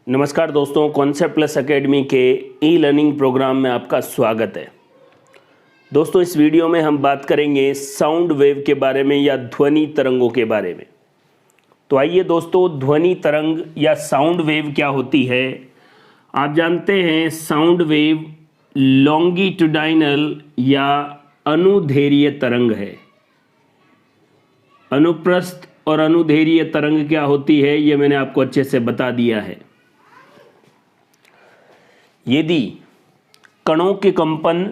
नमस्कार दोस्तों, concept plus academy के ई लर्निंग प्रोग्राम में आपका स्वागत है। दोस्तों, इस वीडियो में हम बात करेंगे साउंड वेव के बारे में या ध्वनि तरंगों के बारे में। तो आइए दोस्तों, ध्वनि तरंग या साउंड वेव क्या होती है। आप जानते हैं साउंड वेव लॉन्गिट्यूडाइनल या अनुदैर्घ्य तरंग है। अनुप्रस्थ और अनुदैर्घ्य तरंग क्या होती है ये मैंने आपको अच्छे से बता दिया है। यदि कणों के कंपन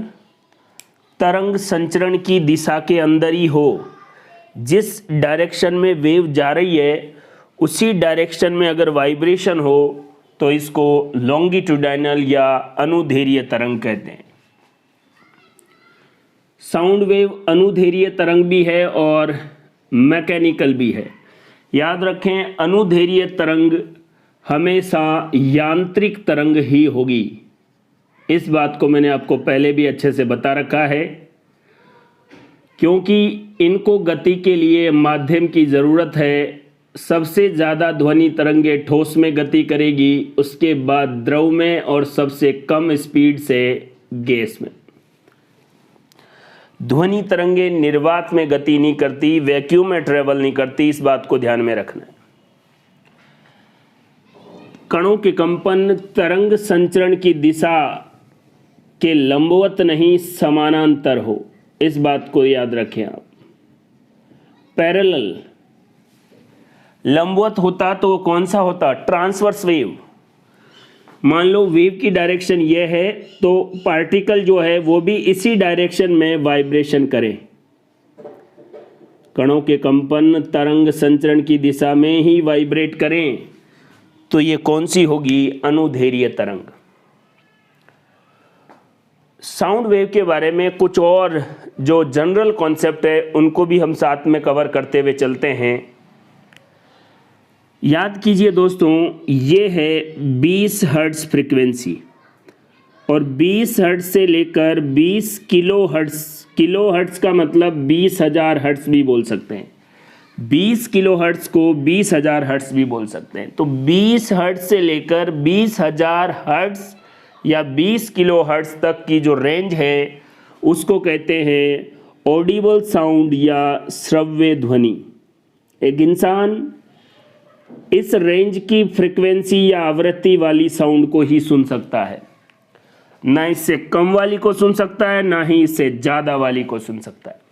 तरंग संचरण की दिशा के अंदर ही हो, जिस डायरेक्शन में वेव जा रही है उसी डायरेक्शन में अगर वाइब्रेशन हो तो इसको लॉन्गिट्यूडाइनल या अनुदैर्घ्य तरंग कहते हैं। साउंड वेव अनुदैर्घ्य तरंग भी है और मैकेनिकल भी है। याद रखें, अनुदैर्घ्य तरंग हमेशा यांत्रिक तरंग ही होगी। इस बात को मैंने आपको पहले भी अच्छे से बता रखा है, क्योंकि इनको गति के लिए माध्यम की ज़रूरत है। सबसे ज़्यादा ध्वनि तरंगे ठोस में गति करेगी, उसके बाद द्रव में और सबसे कम स्पीड से गैस में। ध्वनि तरंगे निर्वात में गति नहीं करती, वैक्यूम में ट्रेवल नहीं करती, इस बात को ध्यान में रखना है। कणों के कंपन तरंग संचरण की दिशा के लंबवत नहीं समानांतर हो, इस बात को याद रखें आप। पैरेलल लंबवत होता तो वो कौन सा होता? Transverse wave. मान लो वेव की डायरेक्शन ये है तो पार्टिकल जो है वो भी इसी डायरेक्शन में वाइब्रेशन करे। कणों के कंपन तरंग संचरण की दिशा में ही वाइब्रेट करें तो ये कौन सी होगी? अनुदैर्घ्य तरंग। साउंड वेव के बारे में कुछ और जो जनरल कॉन्सेप्ट है उनको भी हम साथ में कवर करते हुए चलते हैं। याद कीजिए दोस्तों, ये है 20 हर्ट्ज फ्रीक्वेंसी और 20 हर्ट्ज से लेकर 20 किलो हर्ट्ज। किलो हर्ट्ज का मतलब 20,000 हर्ट्ज भी बोल सकते हैं। 20 किलो हर्ट्ज को 20,000 हर्ट्ज भी बोल सकते हैं। तो 20 हर्ट्ज से लेकर 20,000 हर्ट्ज या 20 किलो हर्ट्ज तक की जो रेंज है उसको कहते हैं ऑडिबल साउंड या श्रव्य ध्वनि। एक इंसान इस रेंज की फ्रीक्वेंसी या आवृत्ति वाली साउंड को ही सुन सकता है, ना इससे कम वाली को सुन सकता है, ना ही इससे ज़्यादा वाली को सुन सकता है।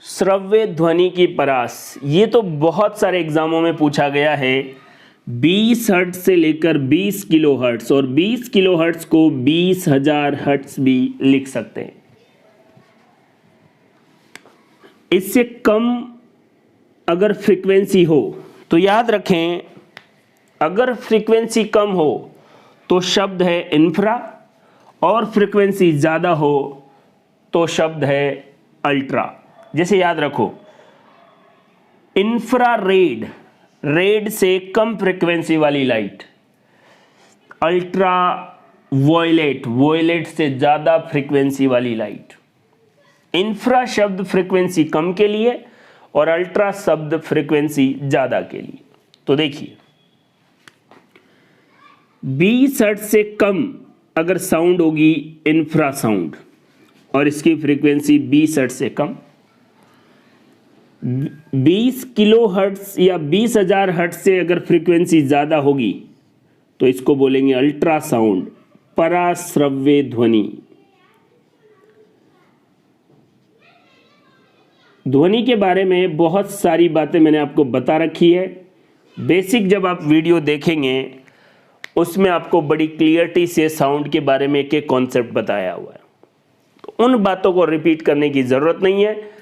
श्रव्य ध्वनि की परास, ये तो बहुत सारे एग्जामों में पूछा गया है। 20 हर्ट्ज से लेकर 20 किलो हर्ट्ज और 20 किलो हर्ट्ज को 20,000 हर्ट्ज भी लिख सकते हैं। इससे कम अगर फ्रीक्वेंसी हो तो याद रखें, अगर फ्रीक्वेंसी कम हो तो शब्द है इंफ्रा और फ्रीक्वेंसी ज़्यादा हो तो शब्द है अल्ट्रा। जैसे याद रखो, इंफ्रारेड, रेड से कम फ्रीक्वेंसी वाली लाइट। अल्ट्रा वॉयलेट, वॉयलेट से ज़्यादा फ्रीक्वेंसी वाली लाइट। इंफ्रा शब्द फ्रीक्वेंसी कम के लिए और अल्ट्रा शब्द फ्रीक्वेंसी ज़्यादा के लिए। तो देखिए, 20 हर्ट्ज से कम अगर साउंड होगी इंफ्रा साउंड और इसकी फ्रीक्वेंसी 20 हर्ट्ज से कम। 20 किलो हर्ट्ज या 20,000 हर्ट्ज से अगर फ्रीक्वेंसी ज़्यादा होगी तो इसको बोलेंगे अल्ट्रा साउंड, पराश्रव्य ध्वनि। ध्वनि के बारे में बहुत सारी बातें मैंने आपको बता रखी है। बेसिक जब आप वीडियो देखेंगे उसमें आपको बड़ी क्लियरिटी से साउंड के बारे में एक एक कॉन्सेप्ट बताया हुआ है, तो उन बातों को रिपीट करने की ज़रूरत नहीं है।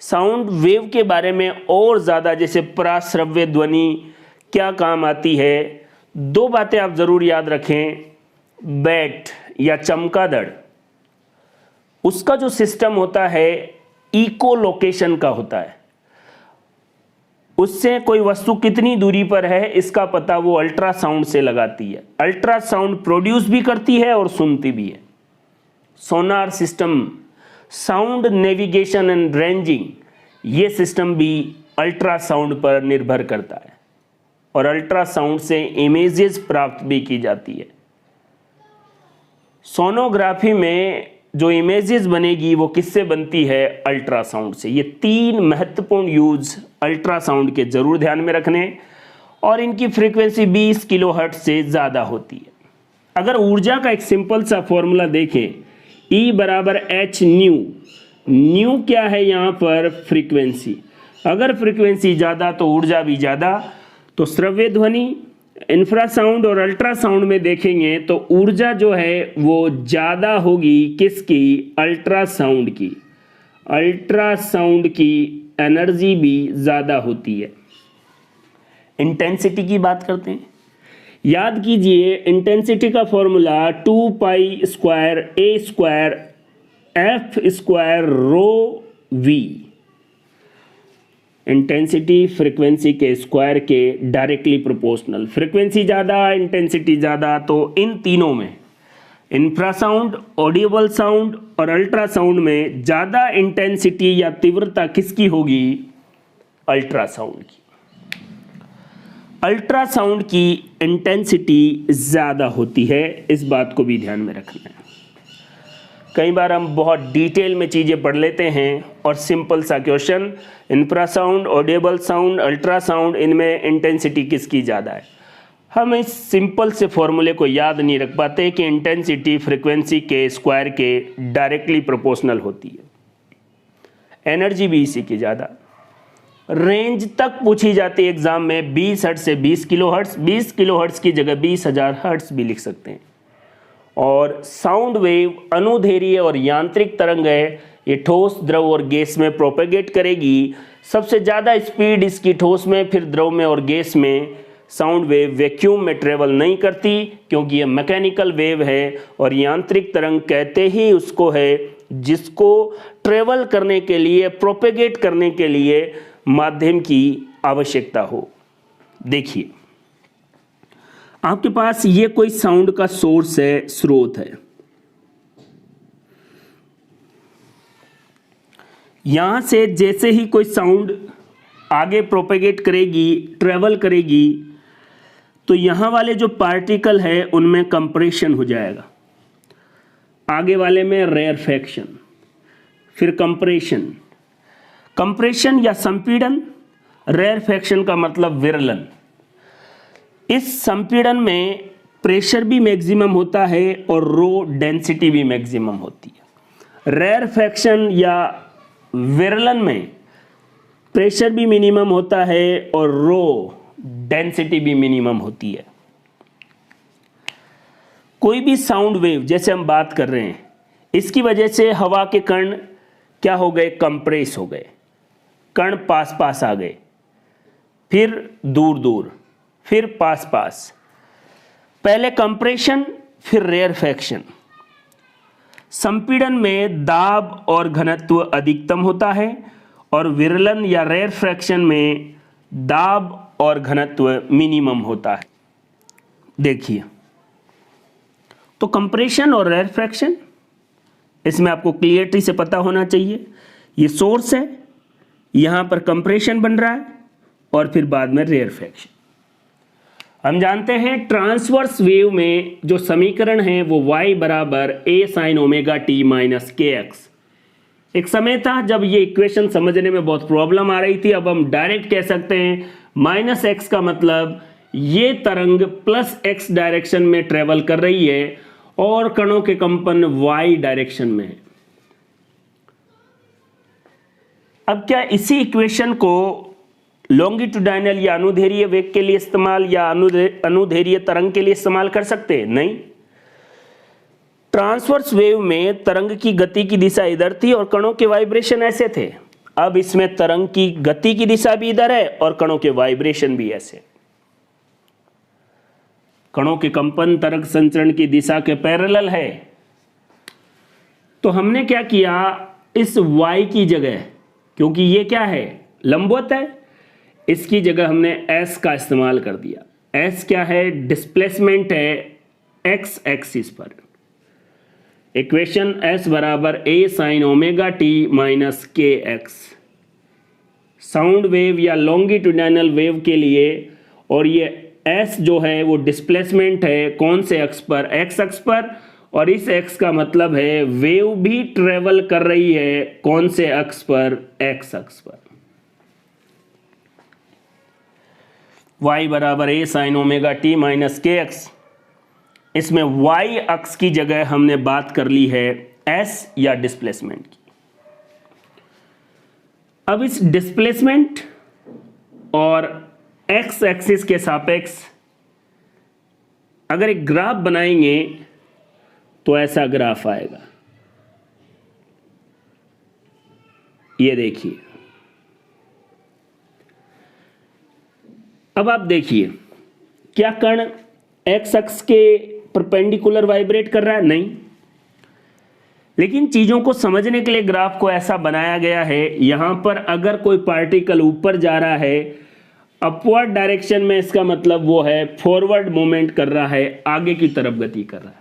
साउंड वेव के बारे में और ज़्यादा, जैसे पराश्रव्य ध्वनि क्या काम आती है, दो बातें आप ज़रूर याद रखें। बैट या चमगादड़, उसका जो सिस्टम होता है इको लोकेशन का होता है। उससे कोई वस्तु कितनी दूरी पर है इसका पता वो अल्ट्रासाउंड से लगाती है। अल्ट्रासाउंड प्रोड्यूस भी करती है और सुनती भी है। Sonar system, sound navigation and ranging, ये सिस्टम भी अल्ट्रासाउंड पर निर्भर करता है। और अल्ट्रासाउंड से इमेजेस प्राप्त भी की जाती है। सोनोग्राफी में जो इमेजेस बनेगी वो किससे बनती है? अल्ट्रासाउंड से। ये 3 महत्वपूर्ण यूज अल्ट्रासाउंड के जरूर ध्यान में रखने, और इनकी फ्रीक्वेंसी 20 किलोहर्ट्ज से ज़्यादा होती है। अगर ऊर्जा का एक सिंपल सा फॉर्मूला देखें, E बराबर एच न्यू, न्यू क्या है यहाँ पर? फ्रीक्वेंसी। अगर फ्रीक्वेंसी ज़्यादा तो ऊर्जा भी ज़्यादा। तो श्रव्य ध्वनि, इंफ्रासाउंड और अल्ट्रासाउंड में देखेंगे तो ऊर्जा जो है वो ज़्यादा होगी किसकी? अल्ट्रासाउंड की। अल्ट्रासाउंड की एनर्जी भी ज़्यादा होती है। इंटेंसिटी की बात करते हैं। याद कीजिए, इंटेंसिटी का formula 2 pi square a square f square rho v. Intensity frequency के स्क्वायर के डायरेक्टली प्रोपोर्शनल। फ्रीक्वेंसी ज़्यादा, इंटेंसिटी ज़्यादा, तो इन तीनों में, इंफ्रासाउंड, ऑडिबल साउंड और अल्ट्रासाउंड में ज़्यादा इंटेंसिटी या तीव्रता किसकी होगी? अल्ट्रासाउंड की। अल्ट्रासाउंड की इंटेंसिटी ज़्यादा होती है, इस बात को भी ध्यान में रखना है। कई बार हम बहुत डिटेल में चीज़ें पढ़ लेते हैं और सिंपल सा question, infrasound, audible sound, ultrasound, इनमें इंटेंसिटी किसकी ज़्यादा है? हम इस सिंपल से फॉर्मूले को याद नहीं रख पाते कि इंटेंसिटी फ्रीक्वेंसी के स्क्वायर के डायरेक्टली प्रोपोर्शनल होती है। एनर्जी भी इसी की ज़्यादा। रेंज तक पूछी जाती है एग्जाम में 20 हर्ट्ज से 20 किलो हर्ट्ज। 20 किलो हर्ट्ज की जगह 20,000 हर्ट्ज भी लिख सकते हैं। और साउंड वेव अनुदैर्घ्य और यांत्रिक तरंग है, ये ठोस, द्रव और गैस में प्रोपेगेट करेगी। सबसे ज़्यादा स्पीड इसकी ठोस में, फिर द्रव में और गैस में। साउंड वेव वैक्यूम में ट्रेवल नहीं करती क्योंकि ये मैकेनिकल वेव है, और यांत्रिक तरंग कहते ही उसको है जिसको ट्रेवल करने के लिए, प्रोपेगेट करने के लिए माध्यम की आवश्यकता हो। देखिए, आपके पास ये कोई साउंड का सोर्स है, स्रोत है। यहां से जैसे ही कोई साउंड आगे प्रोपेगेट करेगी, ट्रेवल करेगी, तो यहां वाले जो पार्टिकल है उनमें कंप्रेशन हो जाएगा। आगे वाले में रेयरफैक्शन, फिर कंप्रेशन। कंप्रेशन या संपीड़न, रेयरफैक्शन का मतलब विरलन। इस संपीड़न में प्रेशर भी मैक्सिमम होता है और रो डेंसिटी भी मैक्सिमम होती है। रेयरफैक्शन या विरलन में प्रेशर भी मिनिमम होता है और रो डेंसिटी भी मिनिमम होती है। कोई भी साउंड वेव जैसे हम बात कर रहे हैं, इसकी वजह से हवा के कण क्या हो गए? कंप्रेस हो गए। कण पास पास आ गए, फिर दूर दूर, फिर पास पास। पहले कंप्रेशन, फिर रेयरफैक्शन। संपीड़न में दाब और घनत्व अधिकतम होता है और विरलन या रेयरफैक्शन में दाब और घनत्व मिनिमम होता है। देखिए, तो कंप्रेशन और रेयरफैक्शन, इसमें आपको क्लियरिटी से पता होना चाहिए। ये सोर्स है, यहां पर कंप्रेशन बन रहा है और फिर बाद में रेयरफैक्शन। हम जानते हैं ट्रांसवर्स वेव में जो समीकरण है वो y बराबर a sin omega t minus के एक्स। एक समय था जब ये इक्वेशन समझने में बहुत प्रॉब्लम आ रही थी। अब हम डायरेक्ट कह सकते हैं माइनस एक्स का मतलब ये तरंग प्लस एक्स डायरेक्शन में ट्रेवल कर रही है और कणों के कंपन y डायरेक्शन में है। अब क्या इसी इक्वेशन को लॉन्गिट्यूडाइनल या अनुदैर्घ्य वेग के लिए इस्तेमाल या अनुदैर्घ्य तरंग के लिए इस्तेमाल कर सकते हैं? नहीं। ट्रांसवर्स वेव में तरंग की गति की दिशा इधर थी और कणों के वाइब्रेशन ऐसे थे। अब इसमें तरंग की गति की दिशा भी इधर है और कणों के वाइब्रेशन भी ऐसे। कणों के कंपन तरंग संचरण की दिशा के पैरेलल है। तो हमने क्या किया, इस y की जगह, क्योंकि ये क्या है, लंबवत है, इसकी जगह हमने s का इस्तेमाल कर दिया। s क्या है? डिस्प्लेसमेंट है x एक्सिस पर। इक्वेशन s बराबर a sin omega t minus के एक्स। साउंड वेव या लॉन्गिट्यूडाइनल वेव के लिए और ये s जो है वो डिस्प्लेसमेंट है कौन से अक्ष पर, x अक्ष पर, और इस x का मतलब है वेव भी ट्रेवल कर रही है कौन से अक्ष पर, x अक्ष पर। y बराबर a sin omega t minus के एक्स, इसमें y अक्ष की जगह हमने बात कर ली है s या डिस्प्लेसमेंट की। अब इस डिस्प्लेसमेंट और x एक्सिस के सापेक्ष अगर एक ग्राफ बनाएंगे तो ऐसा ग्राफ आएगा, ये देखिए। अब आप देखिए, क्या कण x अक्ष के परपेंडिकुलर वाइब्रेट कर रहा है? नहीं, लेकिन चीजों को समझने के लिए ग्राफ को ऐसा बनाया गया है। यहां पर अगर कोई पार्टिकल ऊपर जा रहा है अपवर्ड डायरेक्शन में, इसका मतलब वो है फॉरवर्ड मूवमेंट कर रहा है, आगे की तरफ गति कर रहा है।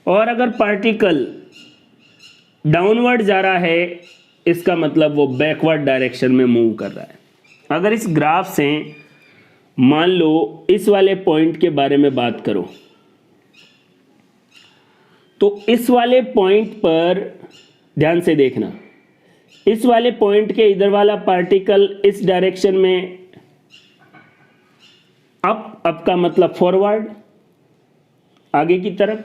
और अगर पार्टिकल डाउनवर्ड जा रहा है, इसका मतलब वो बैकवर्ड डायरेक्शन में मूव कर रहा है। अगर इस ग्राफ से मान लो इस वाले पॉइंट के बारे में बात करो, तो इस वाले पॉइंट पर ध्यान से देखना, इस वाले पॉइंट के इधर वाला पार्टिकल इस डायरेक्शन में अप का मतलब फॉरवर्ड, आगे की तरफ,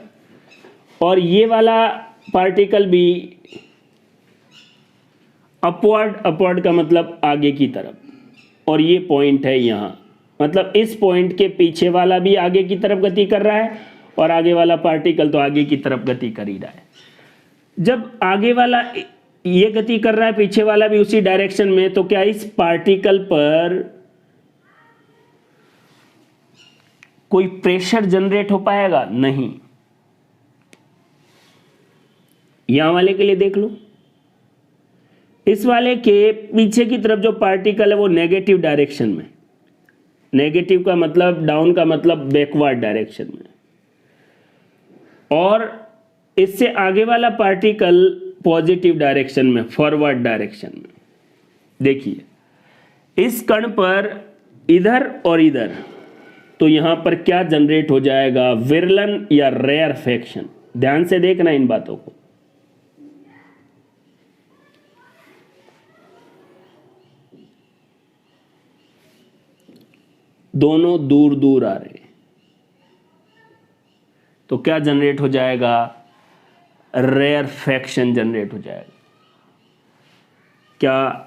और ये वाला पार्टिकल भी अपवर्ड का मतलब आगे की तरफ, और ये पॉइंट है यहाँ, मतलब इस पॉइंट के पीछे वाला भी आगे की तरफ गति कर रहा है और आगे वाला पार्टिकल तो आगे की तरफ गति कर ही रहा है। जब आगे वाला ये गति कर रहा है, पीछे वाला भी उसी डायरेक्शन में, तो क्या इस पार्टिकल पर कोई प्रेशर जनरेट हो पाएगा? नहीं। यहां वाले के लिए देख लो, इस वाले के पीछे की तरफ जो पार्टिकल है वो नेगेटिव डायरेक्शन में, नेगेटिव का मतलब डाउन का मतलब बैकवर्ड डायरेक्शन में, और इससे आगे वाला पार्टिकल पॉजिटिव डायरेक्शन में, फॉरवर्ड डायरेक्शन में। देखिए इस कण पर इधर और इधर, तो यहां पर क्या जनरेट हो जाएगा? विरलन या रेयरफेक्शन। ध्यान से देखना इन बातों को। दोनों दूर दूर आ रहे हैं, तो क्या जनरेट हो जाएगा? रेयरफेक्शन जनरेट हो जाएगा। क्या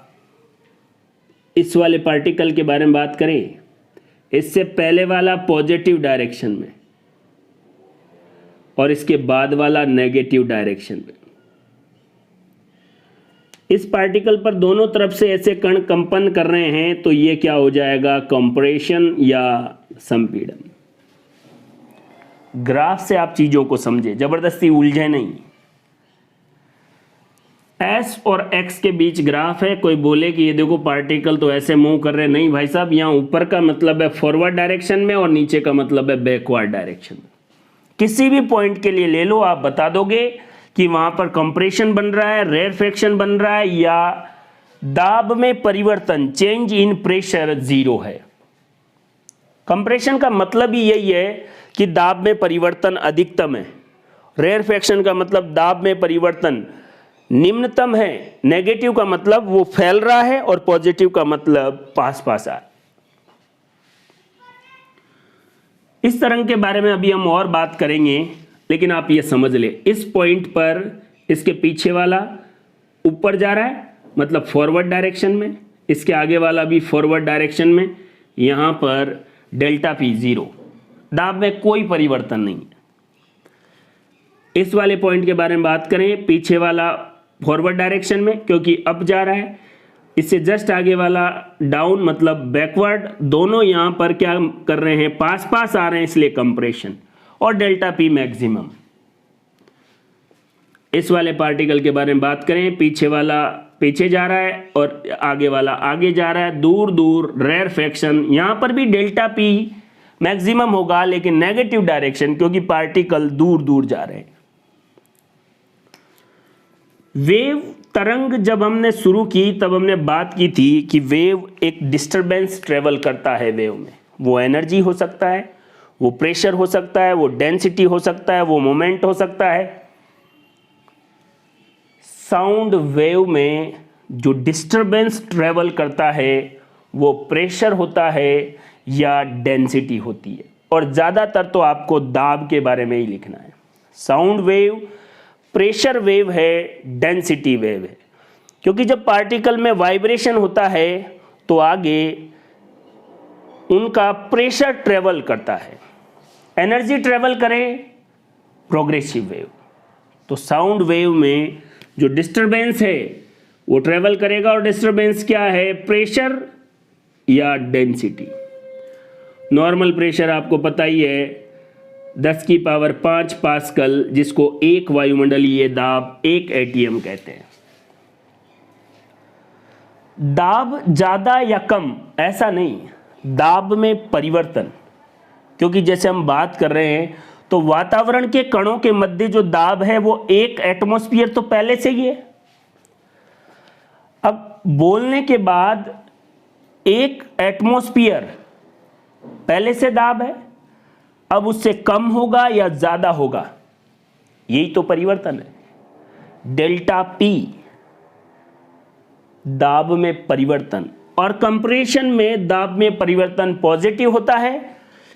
इस वाले पार्टिकल के बारे में बात करें, इससे पहले वाला पॉजिटिव डायरेक्शन में और इसके बाद वाला नेगेटिव डायरेक्शन में, इस पार्टिकल पर दोनों तरफ से ऐसे कण कंपन कर रहे हैं, तो ये क्या हो जाएगा? कंप्रेशन या संपीड़न। ग्राफ से आप चीजों को समझे, जबरदस्ती उलझे नहीं। S और X के बीच ग्राफ है। कोई बोले कि ये देखो पार्टिकल तो ऐसे मूव कर रहे हैं, नहीं भाई साहब, यहाँ ऊपर का मतलब है फॉरवर्ड डायरेक्शन में और नीचे का मतलब है बैकवर्ड डायरेक्शन में। किसी भी पॉइंट के लिए ले लो, आप बता दोगे कि वहां पर कंप्रेशन बन रहा है, रेयरफेक्शन बन रहा है, या दाब में परिवर्तन, चेंज इन प्रेशर जीरो है। कंप्रेशन का मतलब ही यही है कि दाब में परिवर्तन अधिकतम है, रेयरफेक्शन का मतलब दाब में परिवर्तन निम्नतम है, नेगेटिव का मतलब वो फैल रहा है और पॉजिटिव का मतलब पास पास आ। इस तरंग के बारे में अभी हम और बात करेंगे, लेकिन आप ये समझ ले, इस पॉइंट पर इसके पीछे वाला ऊपर जा रहा है मतलब फॉरवर्ड डायरेक्शन में, इसके आगे वाला भी फॉरवर्ड डायरेक्शन में, यहां पर डेल्टा पी जीरो, दाब में कोई परिवर्तन नहीं है। इस वाले पॉइंट के बारे में बात करें, पीछे वाला फॉरवर्ड डायरेक्शन में क्योंकि अप जा रहा है, इससे जस्ट आगे वाला डाउन मतलब बैकवर्ड, दोनों यहां पर क्या कर रहे हैं? पास पास आ रहे हैं, इसलिए कंप्रेशन, और डेल्टा पी मैक्सिमम। इस वाले पार्टिकल के बारे में बात करें, पीछे वाला पीछे जा रहा है और आगे वाला आगे जा रहा है, दूर दूर, रेयरफेक्शन, यहां पर भी डेल्टा पी मैक्सिमम होगा लेकिन नेगेटिव डायरेक्शन, क्योंकि पार्टिकल दूर दूर जा रहे हैं। वेव तरंग जब हमने शुरू की तब हमने बात की थी कि वेव एक डिस्टरबेंस ट्रेवल करता है वेव में। वो एनर्जी हो सकता है, वो प्रेशर हो सकता है, वो डेंसिटी हो सकता है, वो मोमेंट हो सकता है। साउंड वेव में जो डिस्टरबेंस ट्रेवल करता है वो प्रेशर होता है या डेंसिटी होती है, और ज़्यादातर तो आपको दाब के बारे में ही लिखना है। साउंड वेव प्रेशर वेव है, डेंसिटी वेव है, क्योंकि जब पार्टिकल में वाइब्रेशन होता है तो आगे उनका प्रेशर ट्रेवल करता है, एनर्जी ट्रेवल करे प्रोग्रेसिव वेव। तो साउंड वेव में जो डिस्टरबेंस है वो ट्रेवल करेगा, और डिस्टरबेंस क्या है, प्रेशर या डेंसिटी। नॉर्मल प्रेशर आपको पता ही है 10⁵ पास्कल, जिसको एक वायुमंडलीय दाब 1 एटीएम कहते हैं। दाब ज्यादा या कम ऐसा नहीं, दाब में परिवर्तन, क्योंकि जैसे हम बात कर रहे हैं तो वातावरण के कणों के मध्य जो दाब है वो 1 एटमॉस्फेयर तो पहले से ही है। अब बोलने के बाद 1 एटमॉस्फेयर पहले से दाब है, अब उससे कम होगा या ज्यादा होगा, यही तो परिवर्तन है। डेल्टा पी दाब में परिवर्तन, और कंप्रेशन में दाब में परिवर्तन पॉजिटिव होता है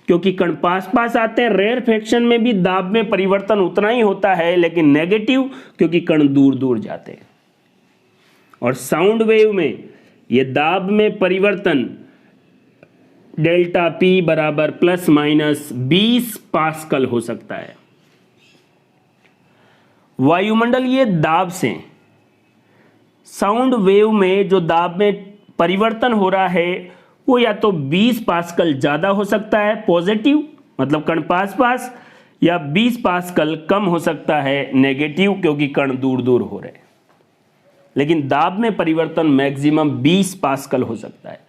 क्योंकि कण पास पास आते हैं। रेयरफेक्शन में भी दाब में परिवर्तन उतना ही होता है, लेकिन नेगेटिव क्योंकि कण दूर दूर जाते हैं। और साउंड वेव में ये दाब में परिवर्तन डेल्टा पी बराबर ±20 पास्कल हो सकता है। वायुमंडलीय दाब से साउंड वेव में जो दाब में परिवर्तन हो रहा है वो या तो 20 पास्कल ज़्यादा हो सकता है पॉजिटिव, मतलब कण पास पास, या 20 पास्कल कम हो सकता है नेगेटिव क्योंकि कण दूर दूर हो रहे हैं। लेकिन दाब में परिवर्तन मैक्सिमम 20 पास्कल हो सकता है।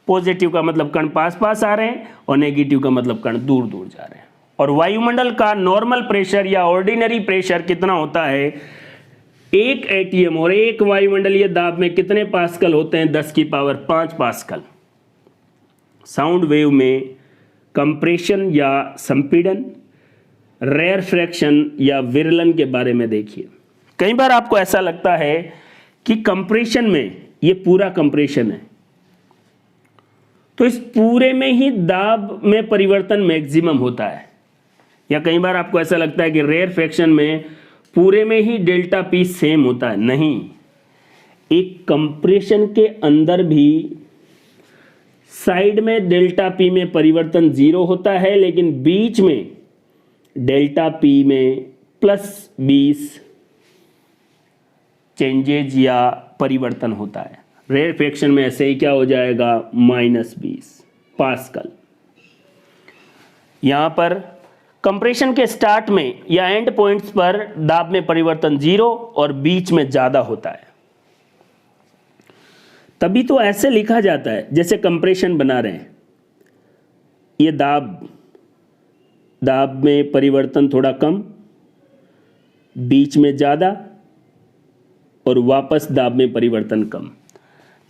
पॉजिटिव का मतलब कण पास पास आ रहे हैं और नेगेटिव का मतलब कण दूर दूर जा रहे हैं। और वायुमंडल का नॉर्मल प्रेशर या ऑर्डिनरी प्रेशर कितना होता है, 1 एटीएम, और एक वायुमंडलीय दाब में कितने पास्कल होते हैं, 10⁵ पास्कल। साउंड वेव में कंप्रेशन या संपीड़न, रेयरफ्रैक्शन या विरलन के बारे में देखिए। कई बार आपको ऐसा लगता है कि कंप्रेशन में ये पूरा कंप्रेशन है, तो इस पूरे में ही दाब में परिवर्तन मैक्सिमम होता है, या कई बार आपको ऐसा लगता है कि रेयरफेक्शन में पूरे में ही डेल्टा पी सेम होता है। नहीं, एक कंप्रेशन के अंदर भी साइड में डेल्टा पी में परिवर्तन 0 होता है, लेकिन बीच में डेल्टा पी में +20 चेंजेज या परिवर्तन होता है। रेयरफेक्शन में ऐसे ही क्या हो जाएगा, -20 पास्कल। यहां पर कंप्रेशन के स्टार्ट में या एंड पॉइंट्स पर दाब में परिवर्तन 0 और बीच में ज्यादा होता है। तभी तो ऐसे लिखा जाता है जैसे कंप्रेशन बना रहे हैं, ये दाब में परिवर्तन थोड़ा कम, बीच में ज्यादा, और वापस दाब में परिवर्तन कम।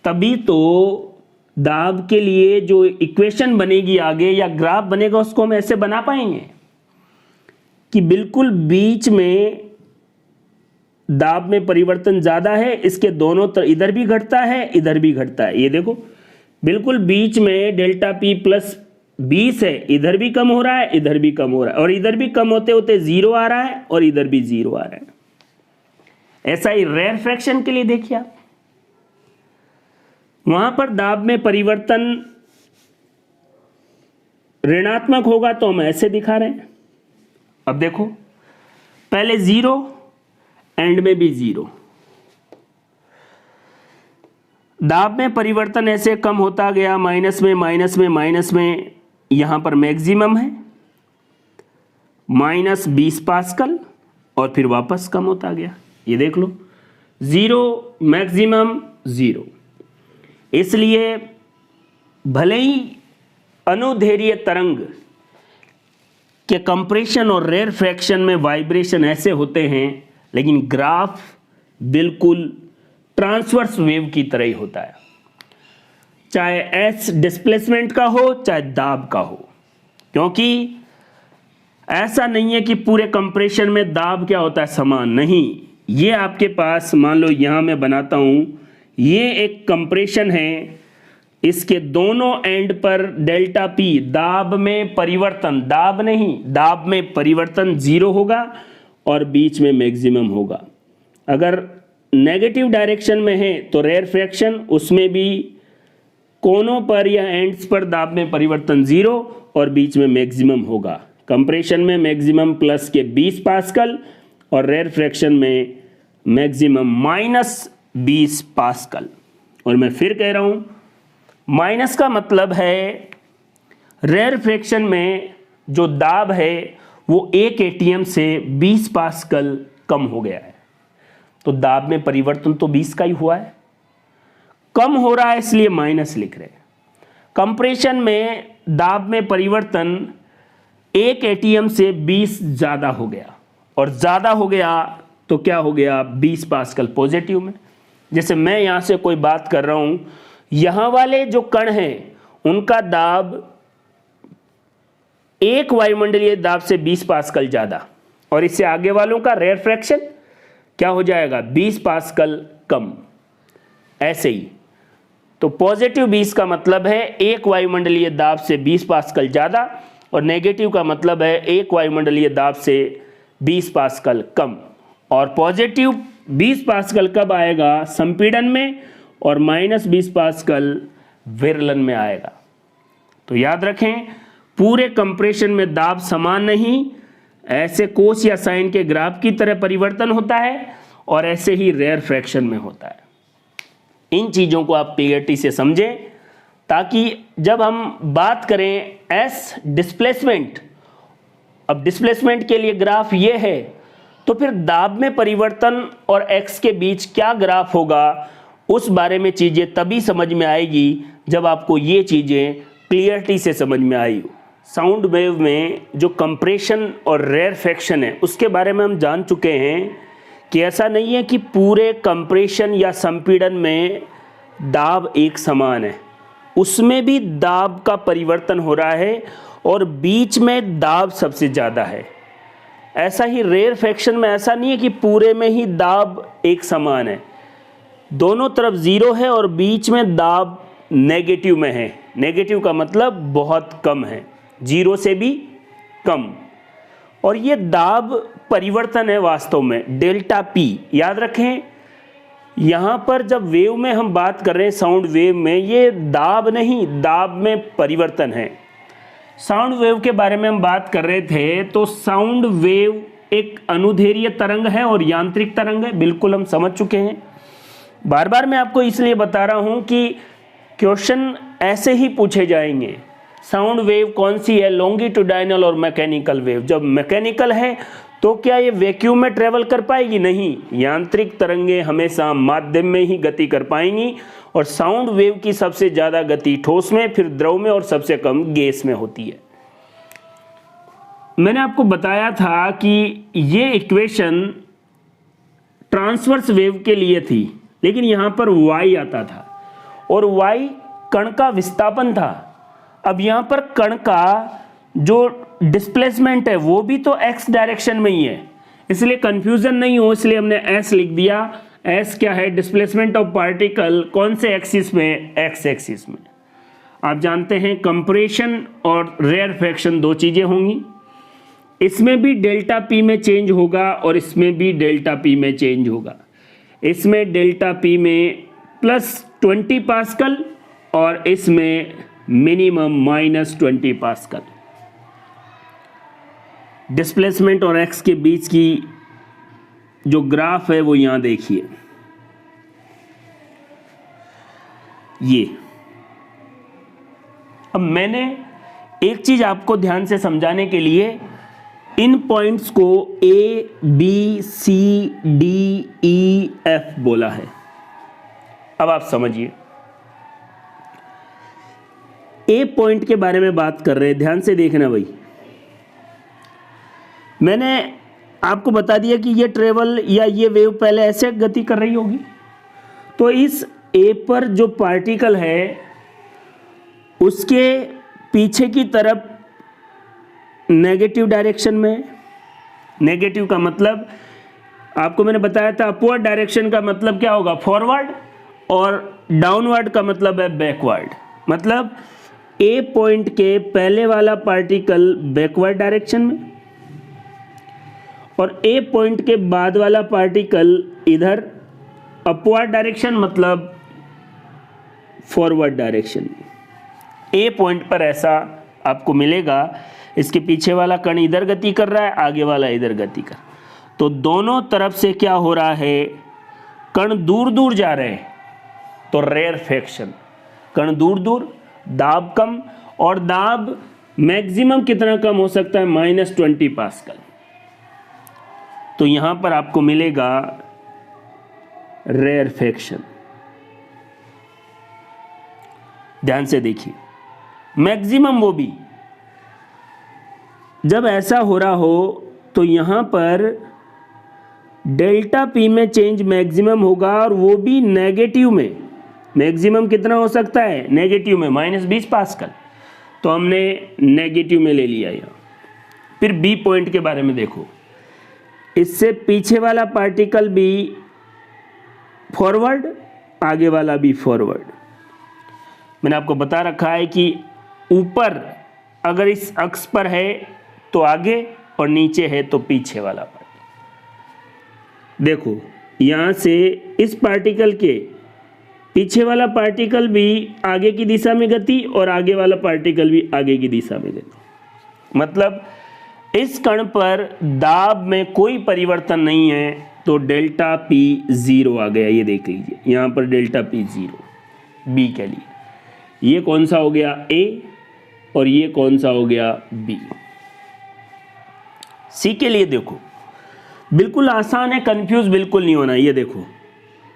तभी तो दाब के लिए जो इक्वेशन बनेगी आगे या ग्राफ बनेगा उसको हम ऐसे बना पाएंगे कि बिल्कुल बीच में दाब में परिवर्तन ज्यादा है, इसके दोनों तरफ इधर भी घटता है इधर भी घटता है। ये देखो बिल्कुल बीच में डेल्टा पी +20 है, इधर भी कम हो रहा है इधर भी कम हो रहा है, और इधर भी कम होते होते 0 आ रहा है और इधर भी 0 आ रहा है। ऐसा ही रेयरफेक्शन के लिए देखिए आप, वहां पर दाब में परिवर्तन ऋणात्मक होगा तो हम ऐसे दिखा रहे हैं। अब देखो पहले 0, एंड में भी 0। दाब में परिवर्तन ऐसे कम होता गया, माइनस में माइनस में माइनस में, यहां पर मैक्सिमम है -20 पास्कल, और फिर वापस कम होता गया। ये देख लो 0 मैक्सिमम 0। इसलिए भले ही अनुदैर्घ्य तरंग के कंप्रेशन और रेयरफेक्शन में वाइब्रेशन ऐसे होते हैं, लेकिन ग्राफ बिल्कुल ट्रांसवर्स वेव की तरह ही होता है, चाहे एस डिस्प्लेसमेंट का हो चाहे दाब का हो, क्योंकि ऐसा नहीं है कि पूरे कंप्रेशन में दाब क्या होता है समान, नहीं। ये आपके पास मान लो यहां मैं बनाता हूं, ये एक कंप्रेशन है, इसके दोनों एंड पर डेल्टा पी दाब में परिवर्तन, दाब नहीं दाब में परिवर्तन 0 होगा और बीच में मैक्सिमम होगा। अगर नेगेटिव डायरेक्शन में है तो रेयरफैक्शन, उसमें भी कोनों पर या एंड्स पर दाब में परिवर्तन 0 और बीच में मैक्सिमम होगा। कंप्रेशन में मैक्सिमम प्लस के 20 पास्कल और रेयरफैक्शन में मैक्सिमम -20 पास्कल। और मैं फिर कह रहा हूं, माइनस का मतलब है रेयरफैक्शन में जो दाब है वो 1 एटीएम से 20 पास्कल कम हो गया है, तो दाब में परिवर्तन तो 20 का ही हुआ है, कम हो रहा है इसलिए माइनस लिख रहे हैं। कंप्रेशन में दाब में परिवर्तन 1 एटीएम से 20 ज़्यादा हो गया, और ज़्यादा हो गया तो क्या हो गया, 20 पास्कल पॉजिटिव में। जैसे मैं यहाँ से कोई बात कर रहा हूँ, यहाँ वाले जो कण हैं उनका दाब 1 वायुमंडलीय दाब से 20 पास्कल ज़्यादा, और इससे आगे वालों का रेयरफैक्शन क्या हो जाएगा, 20 पास्कल कम। ऐसे ही तो पॉजिटिव 20 का मतलब है 1 वायुमंडलीय दाब से 20 पास्कल ज़्यादा, और नेगेटिव का मतलब है 1 वायुमंडलीय दाब से 20 पास्कल कम। और पॉजिटिव 20 पास्कल कब आएगा, संपीड़न में, और -20 पास्कल विरलन में आएगा। तो याद रखें, पूरे कंप्रेशन में दाब समान नहीं, ऐसे कोस या साइन के ग्राफ की तरह परिवर्तन होता है, और ऐसे ही रेयरफैक्शन में होता है। इन चीज़ों को आप क्लियरिटी से समझें, ताकि जब हम बात करें एस डिस्प्लेसमेंट, अब डिस्प्लेसमेंट के लिए ग्राफ ये है, तो फिर दाब में परिवर्तन और एक्स के बीच क्या ग्राफ होगा, उस बारे में चीज़ें तभी समझ में आएगी जब आपको ये चीज़ें क्लियरिटी से समझ में आई हो। साउंड वेव में जो कंप्रेशन और रेयरफैक्शन है उसके बारे में हम जान चुके हैं कि ऐसा नहीं है कि पूरे कंप्रेशन या संपीड़न में दाब एक समान है, उसमें भी दाब का परिवर्तन हो रहा है और बीच में दाब सबसे ज़्यादा है। ऐसा ही रेयरफैक्शन में ऐसा नहीं है कि पूरे में ही दाब एक समान है, दोनों तरफ 0 है और बीच में दाब नेगेटिव में है। नेगेटिव का मतलब बहुत कम है, 0 से भी कम। और ये दाब परिवर्तन है वास्तव में डेल्टा पी। याद रखें, यहाँ पर जब वेव में हम बात कर रहे हैं, साउंड वेव में, ये दाब नहीं, दाब में परिवर्तन है। साउंड वेव के बारे में हम बात कर रहे थे, तो साउंड वेव एक अनुदैर्घ्य तरंग है और यांत्रिक तरंग है, बिल्कुल हम समझ चुके हैं। बार बार मैं आपको इसलिए बता रहा हूँ कि क्वेश्चन ऐसे ही पूछे जाएंगे। साउंड वेव कौन सी है, लॉन्गिट्यूडाइनल और मैकेनिकल वेव। जब मैकेनिकल है तो क्या ये वैक्यूम में ट्रेवल कर पाएगी, नहीं, यांत्रिक तरंगें हमेशा माध्यम में ही गति कर पाएंगी, और साउंड वेव की सबसे ज़्यादा गति ठोस में, फिर द्रव में, और सबसे कम गैस में होती है। मैंने आपको बताया था कि ये इक्वेशन ट्रांसवर्स वेव के लिए थी, लेकिन यहाँ पर y आता था, और y कण का विस्थापन था। अब यहाँ पर कण का जो डिस्प्लेसमेंट है वो भी तो x डायरेक्शन में ही है, इसलिए कंफ्यूजन नहीं हो, इसलिए हमने s लिख दिया। s क्या है, डिस्प्लेसमेंट ऑफ पार्टिकल, कौन से एक्सिस में, x एक्सिस में। आप जानते हैं कंप्रेशन और रेयरफैक्शन दो चीजें होंगी, इसमें भी डेल्टा पी में चेंज होगा और इसमें भी डेल्टा पी में चेंज होगा। इसमें डेल्टा पी में +20 पास्कल और इसमें मिनिमम -20 पास्कल। डिस्प्लेसमेंट और एक्स के बीच की जो ग्राफ है वो यहां देखिए, ये। अब मैंने एक चीज आपको ध्यान से समझाने के लिए इन पॉइंट्स को A, B, C, D, E, F बोला है। अब आप समझिए, A पॉइंट के बारे में बात कर रहे हैं, ध्यान से देखना भाई। मैंने आपको बता दिया कि ये ट्रेवल या ये वेव पहले ऐसे गति कर रही होगी, तो इस ए पर जो पार्टिकल है उसके पीछे की तरफ नेगेटिव डायरेक्शन में, नेगेटिव का मतलब आपको मैंने बताया था अपवर्ड डायरेक्शन का मतलब क्या होगा फॉरवर्ड, और डाउनवर्ड का मतलब है बैकवर्ड। मतलब ए पॉइंट के पहले वाला पार्टिकल बैकवर्ड डायरेक्शन में और ए पॉइंट के बाद वाला पार्टिकल इधर अपवर्ड डायरेक्शन मतलब फॉरवर्ड डायरेक्शन में। ए पॉइंट पर ऐसा आपको मिलेगा, इसके पीछे वाला कण इधर गति कर रहा है, आगे वाला इधर गति कर, तो दोनों तरफ से क्या हो रहा है, कण दूर दूर जा रहे हैं, तो रेयरफेक्शन, कण दूर दूर, दाब कम, और दाब मैक्सिमम कितना कम हो सकता है, -20 पास्कल। तो यहां पर आपको मिलेगा रेयरफेक्शन। ध्यान से देखिए, मैक्सिमम वो भी जब ऐसा हो रहा हो तो यहां पर डेल्टा पी में चेंज मैक्सिमम होगा, और वो भी नेगेटिव में। मैक्सिमम कितना हो सकता है, नेगेटिव में -20 पास्कल, तो हमने नेगेटिव में ले लिया यहाँ। फिर बी पॉइंट के बारे में देखो, इससे पीछे वाला पार्टिकल भी फॉरवर्ड, आगे वाला भी फॉरवर्ड। मैंने आपको बता रखा है कि ऊपर अगर इस अक्ष पर है तो आगे, और नीचे है तो पीछे वाला पार्टिकल। देखो यहां से इस पार्टिकल के पीछे वाला पार्टिकल भी आगे की दिशा में गति, और आगे वाला पार्टिकल भी आगे की दिशा में गति। मतलब इस कण पर दाब में कोई परिवर्तन नहीं है, तो डेल्टा पी 0 आ गया। ये देख लीजिए यहां पर डेल्टा पी 0 बी के लिए। ये कौन सा हो गया, ए, और ये कौन सा हो गया, बी। सी के लिए देखो बिल्कुल आसान है, कंफ्यूज बिल्कुल नहीं होना। ये देखो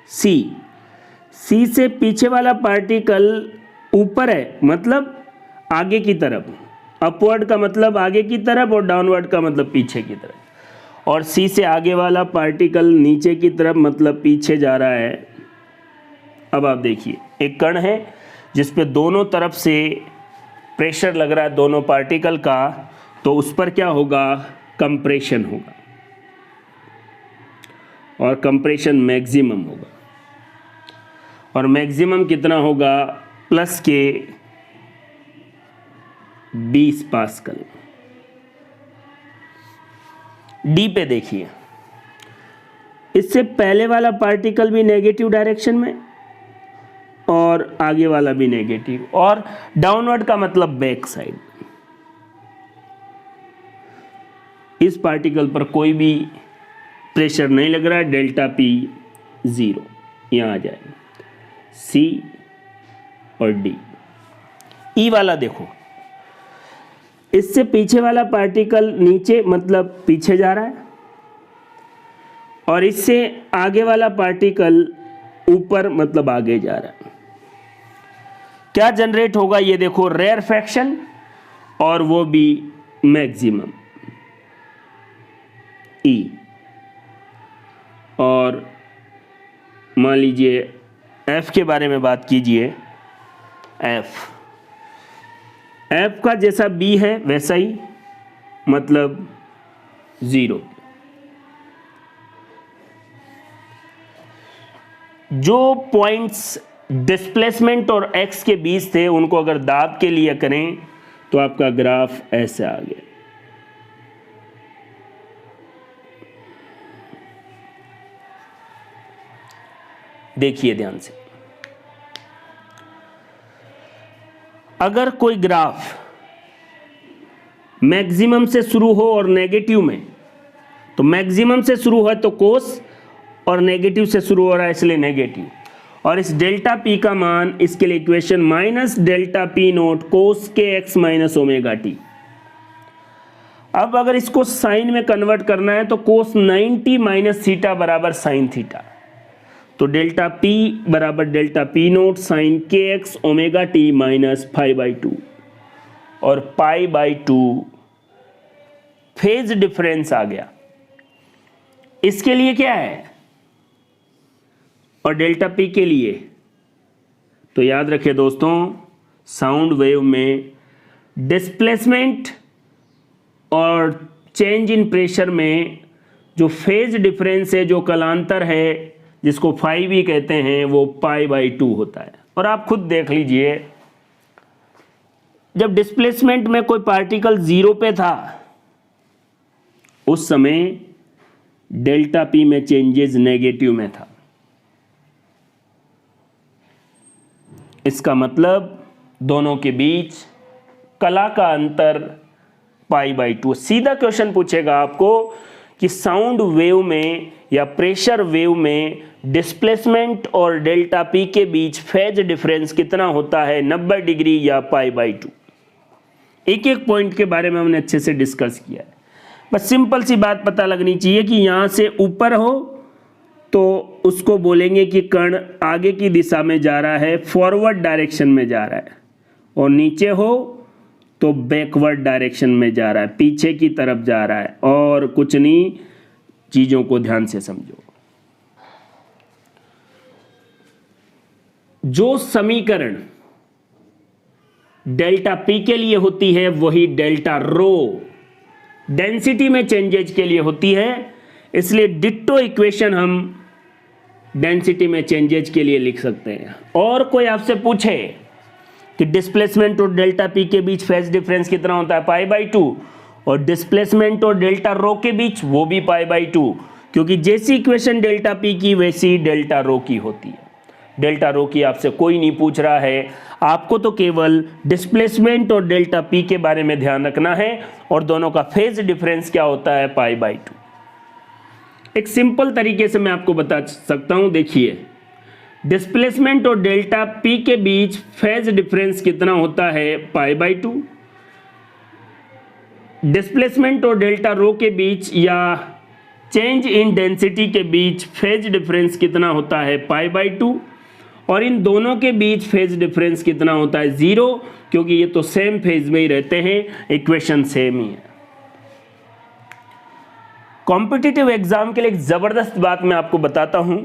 सी से पीछे वाला पार्टिकल ऊपर है, मतलब आगे की तरफ, अपवर्ड का मतलब आगे की तरफ, और डाउनवर्ड का मतलब पीछे की तरफ। और सी से आगे वाला पार्टिकल नीचे की तरफ, मतलब पीछे जा रहा है। अब आप देखिए, एक कण है जिस पे दोनों तरफ से प्रेशर लग रहा है दोनों पार्टिकल का, तो उस पर क्या होगा, कंप्रेशन होगा, और कंप्रेशन मैक्सिमम होगा। और मैक्सिमम कितना होगा, प्लस के 20 पास्कल। डी पे देखिए, इससे पहले वाला पार्टिकल भी नेगेटिव डायरेक्शन में, और आगे वाला भी नेगेटिव, और डाउनवर्ड का मतलब बैक साइड। इस पार्टिकल पर कोई भी प्रेशर नहीं लग रहा है, डेल्टा पी 0 यहां आ जाएगा। सी और डी। ई वाला देखो, इससे पीछे वाला पार्टिकल नीचे मतलब पीछे जा रहा है, और इससे आगे वाला पार्टिकल ऊपर मतलब आगे जा रहा है। क्या जनरेट होगा, ये देखो, रेयरफेक्शन, और वो भी मैक्सिमम, ई। और मान लीजिए एफ के बारे में बात कीजिए। एफ का जैसा बी है वैसा ही, मतलब 0। जो पॉइंट्स डिस्प्लेसमेंट और एक्स के बीच थे, उनको अगर दाब के लिए करें तो आपका ग्राफ ऐसे आ गया। देखिए ध्यान से, अगर कोई ग्राफ मैक्सिमम से शुरू हो और नेगेटिव में, तो मैक्सिमम से शुरू हो तो कोस, और नेगेटिव से शुरू हो रहा है इसलिए नेगेटिव। और इस डेल्टा पी का मान, इसके लिए equation minus delta P naught cos k x minus omega T. अब अगर इसको साइन में कन्वर्ट करना है तो कोस 90 माइनस थीटा बराबर साइन थीटा, तो डेल्टा पी बराबर डेल्टा पी नोट साइन के एक्स ओमेगा टी माइनस π/2, और π/2 फेज डिफरेंस आ गया। इसके लिए क्या है, और डेल्टा पी के लिए, तो याद रखिए दोस्तों, साउंड वेव में डिस्प्लेसमेंट और चेंज इन प्रेशर में जो फेज डिफरेंस है, जो कलांतर है, जिसको फाई भी कहते हैं, वो π/2 होता है। और आप खुद देख लीजिए, जब डिस्प्लेसमेंट में कोई पार्टिकल जीरो पे था उस समय डेल्टा पी में चेंजेस नेगेटिव में था। इसका मतलब दोनों के बीच कला का अंतर π/2। सीधा क्वेश्चन पूछेगा आपको कि साउंड वेव में या प्रेशर वेव में डिस्प्लेसमेंट और डेल्टा पी के बीच फेज डिफरेंस कितना होता है, 90 डिग्री या π/2। एक एक पॉइंट के बारे में हमने अच्छे से डिस्कस किया है। बस सिंपल सी बात पता लगनी चाहिए कि यहां से ऊपर हो तो उसको बोलेंगे कि कण आगे की दिशा में जा रहा है, फॉरवर्ड डायरेक्शन में जा रहा है, और नीचे हो तो बैकवर्ड डायरेक्शन में जा रहा है, पीछे की तरफ जा रहा है। और कुछ नहीं, चीजों को ध्यान से समझो। जो समीकरण डेल्टा पी के लिए होती है वही डेल्टा रो डेंसिटी में चेंजेज के लिए होती है। इसलिए डिट्टो इक्वेशन हम डेंसिटी में चेंजेज के लिए लिख सकते हैं। और कोई आपसे पूछे कि डिस्प्लेसमेंट और डेल्टा पी के बीच फेज डिफरेंस कितना होता है, π/2, और डिस्प्लेसमेंट और डेल्टा रो के बीच वो भी π/2, क्योंकि जैसी इक्वेशन डेल्टा पी की वैसी डेल्टा रो की होती है। डेल्टा रो की आपसे कोई नहीं पूछ रहा है, आपको तो केवल डिस्प्लेसमेंट और डेल्टा पी के बारे में ध्यान रखना है, और दोनों का फेज डिफरेंस क्या होता है, π/2। एक सिंपल तरीके से मैं आपको बता सकता हूं, देखिए डिस्प्लेसमेंट और डेल्टा पी के बीच फेज डिफरेंस कितना होता है, π/2। डिस्प्लेसमेंट और डेल्टा रो के बीच या चेंज इन डेंसिटी के बीच फेज डिफरेंस कितना होता है, π/2। और इन दोनों के बीच फेज डिफरेंस कितना होता है, 0, क्योंकि ये तो सेम फेज में ही रहते हैं, इक्वेशन सेम ही है। कॉम्पिटिटिव एग्जाम के लिए एक जबरदस्त बात मैं आपको बताता हूं।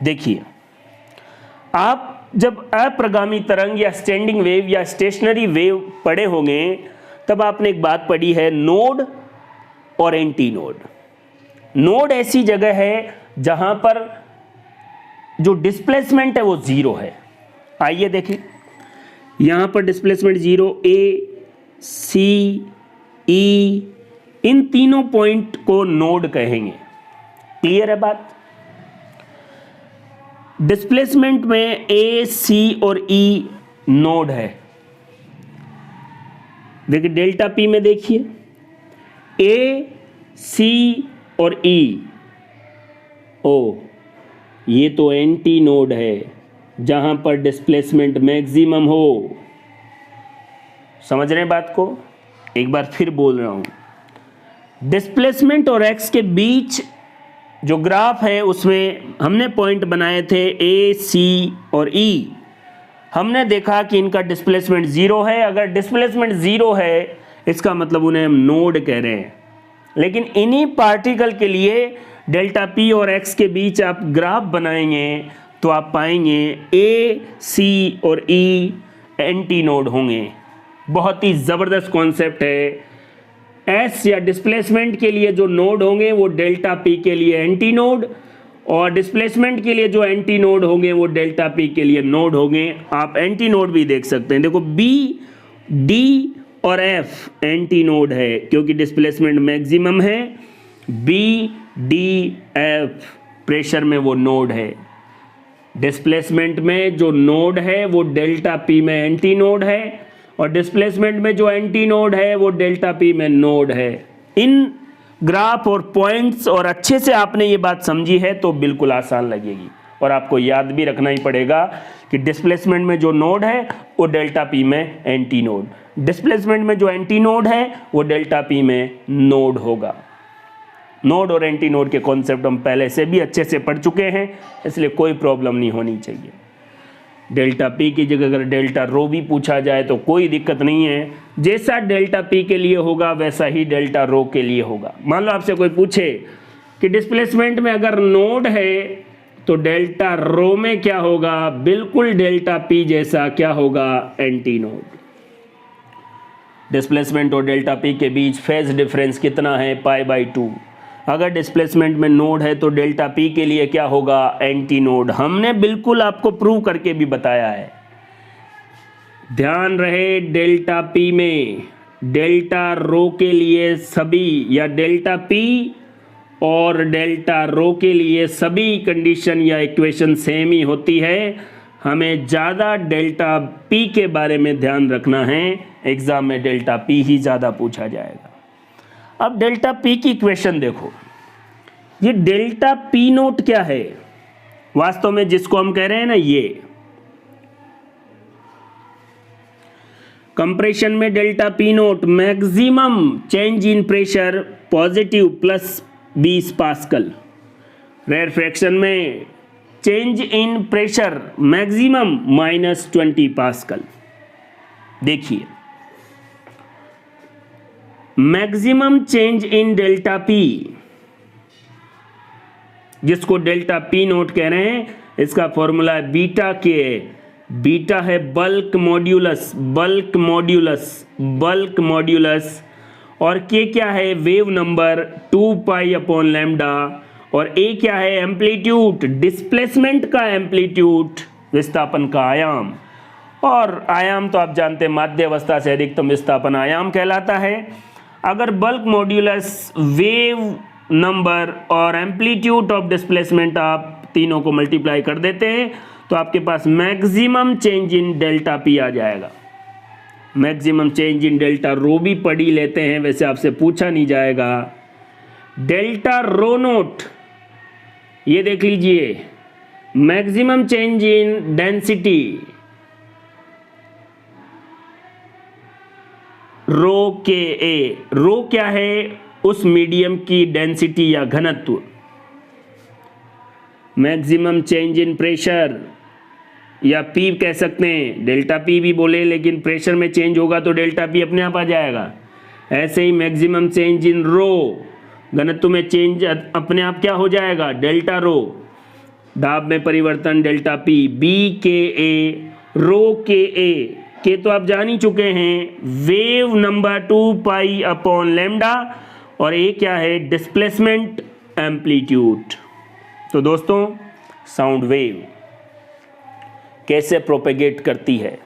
देखिए, आप जब अप्रगामी तरंग या स्टैंडिंग वेव या स्टेशनरी वेव पढ़े होंगे तब आपने एक बात पढ़ी है, नोड और एंटी नोड। नोड ऐसी जगह है जहां पर जो डिस्प्लेसमेंट है वो 0 है। आइए देखें, यहां पर डिस्प्लेसमेंट 0, ए, सी, ई, इन तीनों पॉइंट को नोड कहेंगे। क्लियर है बात? डिस्प्लेसमेंट में ए, सी और ई नोड है। देखिए डेल्टा पी में देखिए, ए, सी और ई, ओ, ये तो एंटी नोड है जहां पर डिस्प्लेसमेंट मैक्सिमम हो। समझ रहे हैं बात को? एक बार फिर बोल रहा हूं, डिस्प्लेसमेंट और एक्स के बीच जो ग्राफ है उसमें हमने पॉइंट बनाए थे ए, सी और ई। हमने देखा कि इनका डिस्प्लेसमेंट 0 है। अगर डिस्प्लेसमेंट 0 है इसका मतलब उन्हें हम नोड कह रहे हैं। लेकिन इन्हीं पार्टिकल के लिए डेल्टा पी और एक्स के बीच आप ग्राफ बनाएंगे तो आप पाएंगे ए, सी और ई एंटी नोड होंगे। बहुत ही ज़बरदस्त कॉन्सेप्ट है। एस या डिस्प्लेसमेंट के लिए जो नोड होंगे वो डेल्टा पी के लिए एंटी नोड, और डिस्प्लेसमेंट के लिए जो एंटी नोड होंगे वो डेल्टा पी के लिए नोड होंगे। आप एंटी नोड भी देख सकते हैं। देखो बी, डी और एफ एंटी नोड है क्योंकि डिस्प्लेसमेंट मैक्सिमम है। बी, डी, एफ प्रेशर में वो नोड है। डिस्प्लेसमेंट में जो नोड है वो डेल्टा पी में एंटी नोड है, और डिस्प्लेसमेंट में जो एंटी नोड है वो डेल्टा पी में नोड है। इन ग्राफ और पॉइंट्स और अच्छे से आपने ये बात समझी है तो बिल्कुल आसान लगेगी। और आपको याद भी रखना ही पड़ेगा कि डिस्प्लेसमेंट में जो नोड है वो डेल्टा पी में एंटी नोड, डिस्प्लेसमेंट में जो एंटी नोड है वो डेल्टा पी में नोड होगा। नोड और एंटी नोड के कॉन्सेप्ट हम पहले से भी अच्छे से पढ़ चुके हैं, इसलिए कोई प्रॉब्लम नहीं होनी चाहिए। डेल्टा पी की जगह अगर डेल्टा रो भी पूछा जाए तो कोई दिक्कत नहीं है। जैसा डेल्टा पी के लिए होगा वैसा ही डेल्टा रो के लिए होगा। मान लो आपसे कोई पूछे कि डिस्प्लेसमेंट में अगर नोड है तो डेल्टा रो में क्या होगा, बिल्कुल डेल्टा पी जैसा क्या होगा, एंटी नोड। डिस्प्लेसमेंट और डेल्टा पी के बीच फेज डिफरेंस कितना है, π/2। अगर डिस्प्लेसमेंट में नोड है तो डेल्टा पी के लिए क्या होगा, एंटी नोड। हमने बिल्कुल आपको प्रूव करके भी बताया है। ध्यान रहे डेल्टा पी में डेल्टा रो के लिए सभी या डेल्टा पी और डेल्टा रो के लिए सभी कंडीशन या इक्वेशन सेम ही होती है। हमें ज़्यादा डेल्टा पी के बारे में ध्यान रखना है, एग्जाम में डेल्टा पी ही ज़्यादा पूछा जाएगा। अब डेल्टा पी की इक्वेशन देखो, ये डेल्टा पी नोट क्या है, वास्तव में जिसको हम कह रहे हैं ना, ये कंप्रेशन में delta P naught maximum change in pressure positive +20 pascal, rarefaction में change in pressure maximum -20 pascal. देखिए maximum change in delta P, जिसको डेल्टा पी नोट कह रहे हैं, इसका फॉर्मूला है बीटा के। बीटा है bulk modulus, bulk modulus, bulk modulus, और के क्या है, वेव नंबर 2π/λ, और ए क्या है, एम्पलीट्यूड, डिस्प्लेसमेंट का एम्पलीट्यूड, विस्थापन का आयाम। और आयाम तो आप जानते हैं माध्य अवस्था से अधिकतम विस्थापन आयाम कहलाता है। अगर बल्क मॉड्यूलस, वेव नंबर और एम्पलीट्यूड ऑफ डिस्प्लेसमेंट आप तीनों को मल्टीप्लाई कर देते हैं तो आपके पास maximum change in delta P आ जाएगा। Maximum change in delta rho भी पढ़ ही लेते हैं, वैसे आपसे पूछा नहीं जाएगा। डेल्टा रो नोट ये देख लीजिए, मैक्सिमम चेंज इन डेंसिटी रो के ए। रो क्या है, उस मीडियम की डेंसिटी या घनत्व। मैक्सिमम चेंज इन प्रेशर या पी कह सकते हैं, डेल्टा पी भी बोले, लेकिन प्रेशर में चेंज होगा तो डेल्टा पी अपने आप आ जाएगा। ऐसे ही मैक्सिमम चेंज इन रो, घनत्व में चेंज अपने आप क्या हो जाएगा, डेल्टा रो। दाब में परिवर्तन डेल्टा पी, बी के ए, रो के ए, के तो आप जान ही चुके हैं, वेव नंबर 2π/λ, और ए क्या है, डिस्प्लेसमेंट एम्पलीट्यूड। तो दोस्तों साउंड वेव कैसे प्रोपेगेट करती है,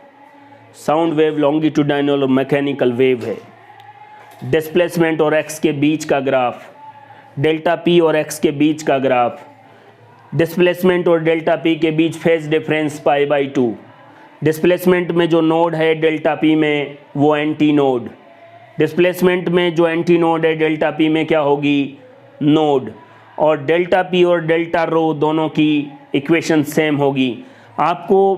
साउंड वेव लॉन्गिट्यूडाइनल और मैकेनिकल वेव है। डिस्प्लेसमेंट और एक्स के बीच का ग्राफ, डेल्टा पी और एक्स के बीच का ग्राफ, डिस्प्लेसमेंट और डेल्टा पी के बीच फेज डिफरेंस π/2। डिस्प्लेसमेंट में जो नोड है डेल्टा पी में वो एंटी नोड, डिस्प्लेसमेंट में जो एंटी नोड है डेल्टा पी में क्या होगी, नोड। और डेल्टा पी और डेल्टा रो दोनों की इक्वेशन सेम होगी। आपको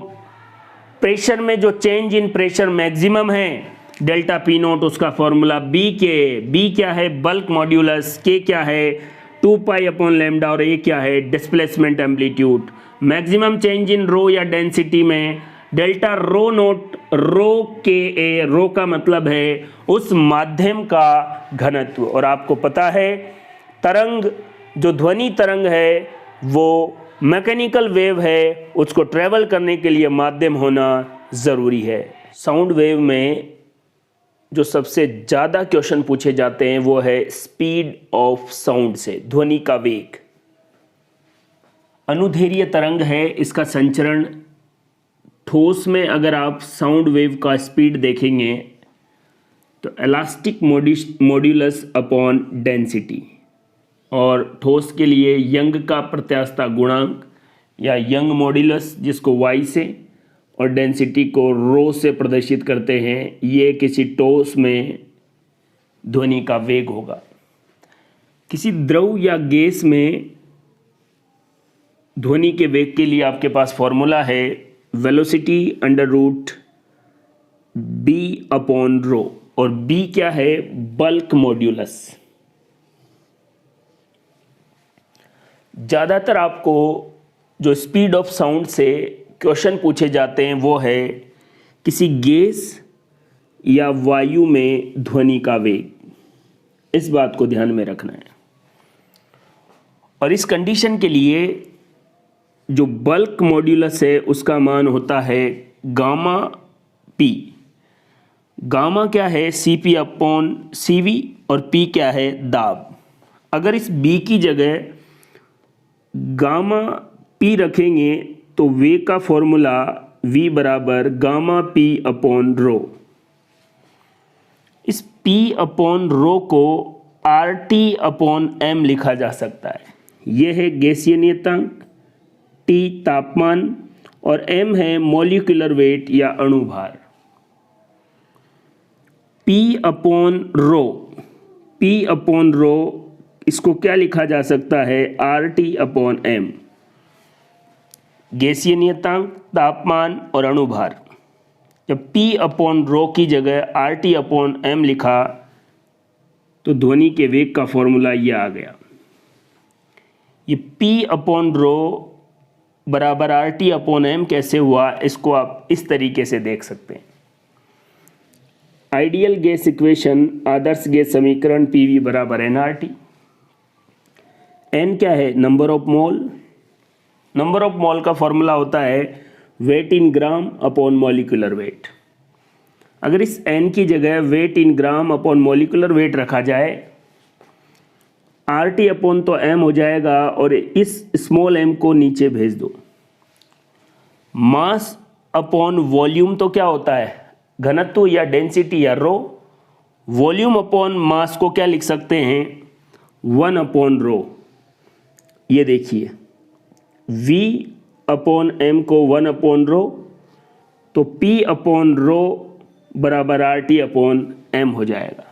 प्रेशर में जो चेंज इन प्रेशर मैक्सिमम है डेल्टा पी नोट, उसका फॉर्मूला बी के। बी क्या है, बल्क मॉड्यूलस, के क्या है 2π/λ, और ए क्या है, displacement amplitude. Maximum change in rho या डेंसिटी में डेल्टा रो नोट, रो के ए, रो का मतलब है उस माध्यम का घनत्व। और आपको पता है तरंग, जो ध्वनि तरंग है वो मैकेनिकल वेव है, उसको ट्रेवल करने के लिए माध्यम होना ज़रूरी है। साउंड वेव में जो सबसे ज़्यादा क्वेश्चन पूछे जाते हैं वो है स्पीड ऑफ साउंड से, ध्वनि का वेग। अनुदैर्घ्य तरंग है, इसका संचरण ठोस में अगर आप साउंड वेव का स्पीड देखेंगे तो इलास्टिक मॉड्यूलस अपॉन डेंसिटी, और ठोस के लिए यंग का प्रत्यास्थता गुणांक या यंग मॉड्यूलस, जिसको y से, और डेंसिटी को रो से प्रदर्शित करते हैं। ये किसी ठोस में ध्वनि का वेग होगा। किसी द्रव या गैस में ध्वनि के वेग के लिए आपके पास फॉर्मूला है वेलोसिटी √b/ρ, और b क्या है, बल्क मॉड्यूलस। ज़्यादातर आपको जो स्पीड ऑफ साउंड से क्वेश्चन पूछे जाते हैं वो है किसी गैस या वायु में ध्वनि का वेग। इस बात को ध्यान में रखना है। और इस कंडीशन के लिए जो बल्क मॉड्यूलस है उसका मान होता है गामा पी। गामा क्या है? Cp अपॉन Cv और P क्या है? दाब। अगर इस B की जगह गामा P रखेंगे तो वे का फॉर्मूला V बराबर गामा P अपॉन रो। इस P अपॉन रो को RT अपॉन M लिखा जा सकता है। यह है गैसीय नियतांक, T तापमान और M है मॉलिक्यूलर वेट या अणु भार। P अपॉन रो इसको क्या लिखा जा सकता है? RT upon M। गैसीय नियतांक, तापमान और अणु भार। जब P अपॉन रो की जगह RT अपॉन M लिखा तो ध्वनि के वेग का फॉर्मूला ये आ गया। ये P अपॉन रो बराबर RT अपॉन M कैसे हुआ, इसको आप इस तरीके से देख सकते हैं। आइडियल गैस इक्वेशन, आदर्श गैस समीकरण, PV बराबर nRT। N क्या है? Number of mole. Number of mole का फॉर्मूला होता है वेट इन ग्राम अपॉन मॉलिक्यूलर वेट। अगर इस N की जगह वेट इन ग्राम अपॉन मॉलिक्यूलर वेट रखा जाए, RT अपॉन तो M हो जाएगा और इस स्मॉल m को नीचे भेज दो। मास अपॉन वॉल्यूम तो क्या होता है? घनत्व या डेंसिटी या रो। वॉल्यूम अपॉन मास को क्या लिख सकते हैं? 1 अपॉन रो। ये देखिए V अपॉन M को 1 अपॉन रो, तो P अपॉन रो बराबर RT अपॉन M हो जाएगा।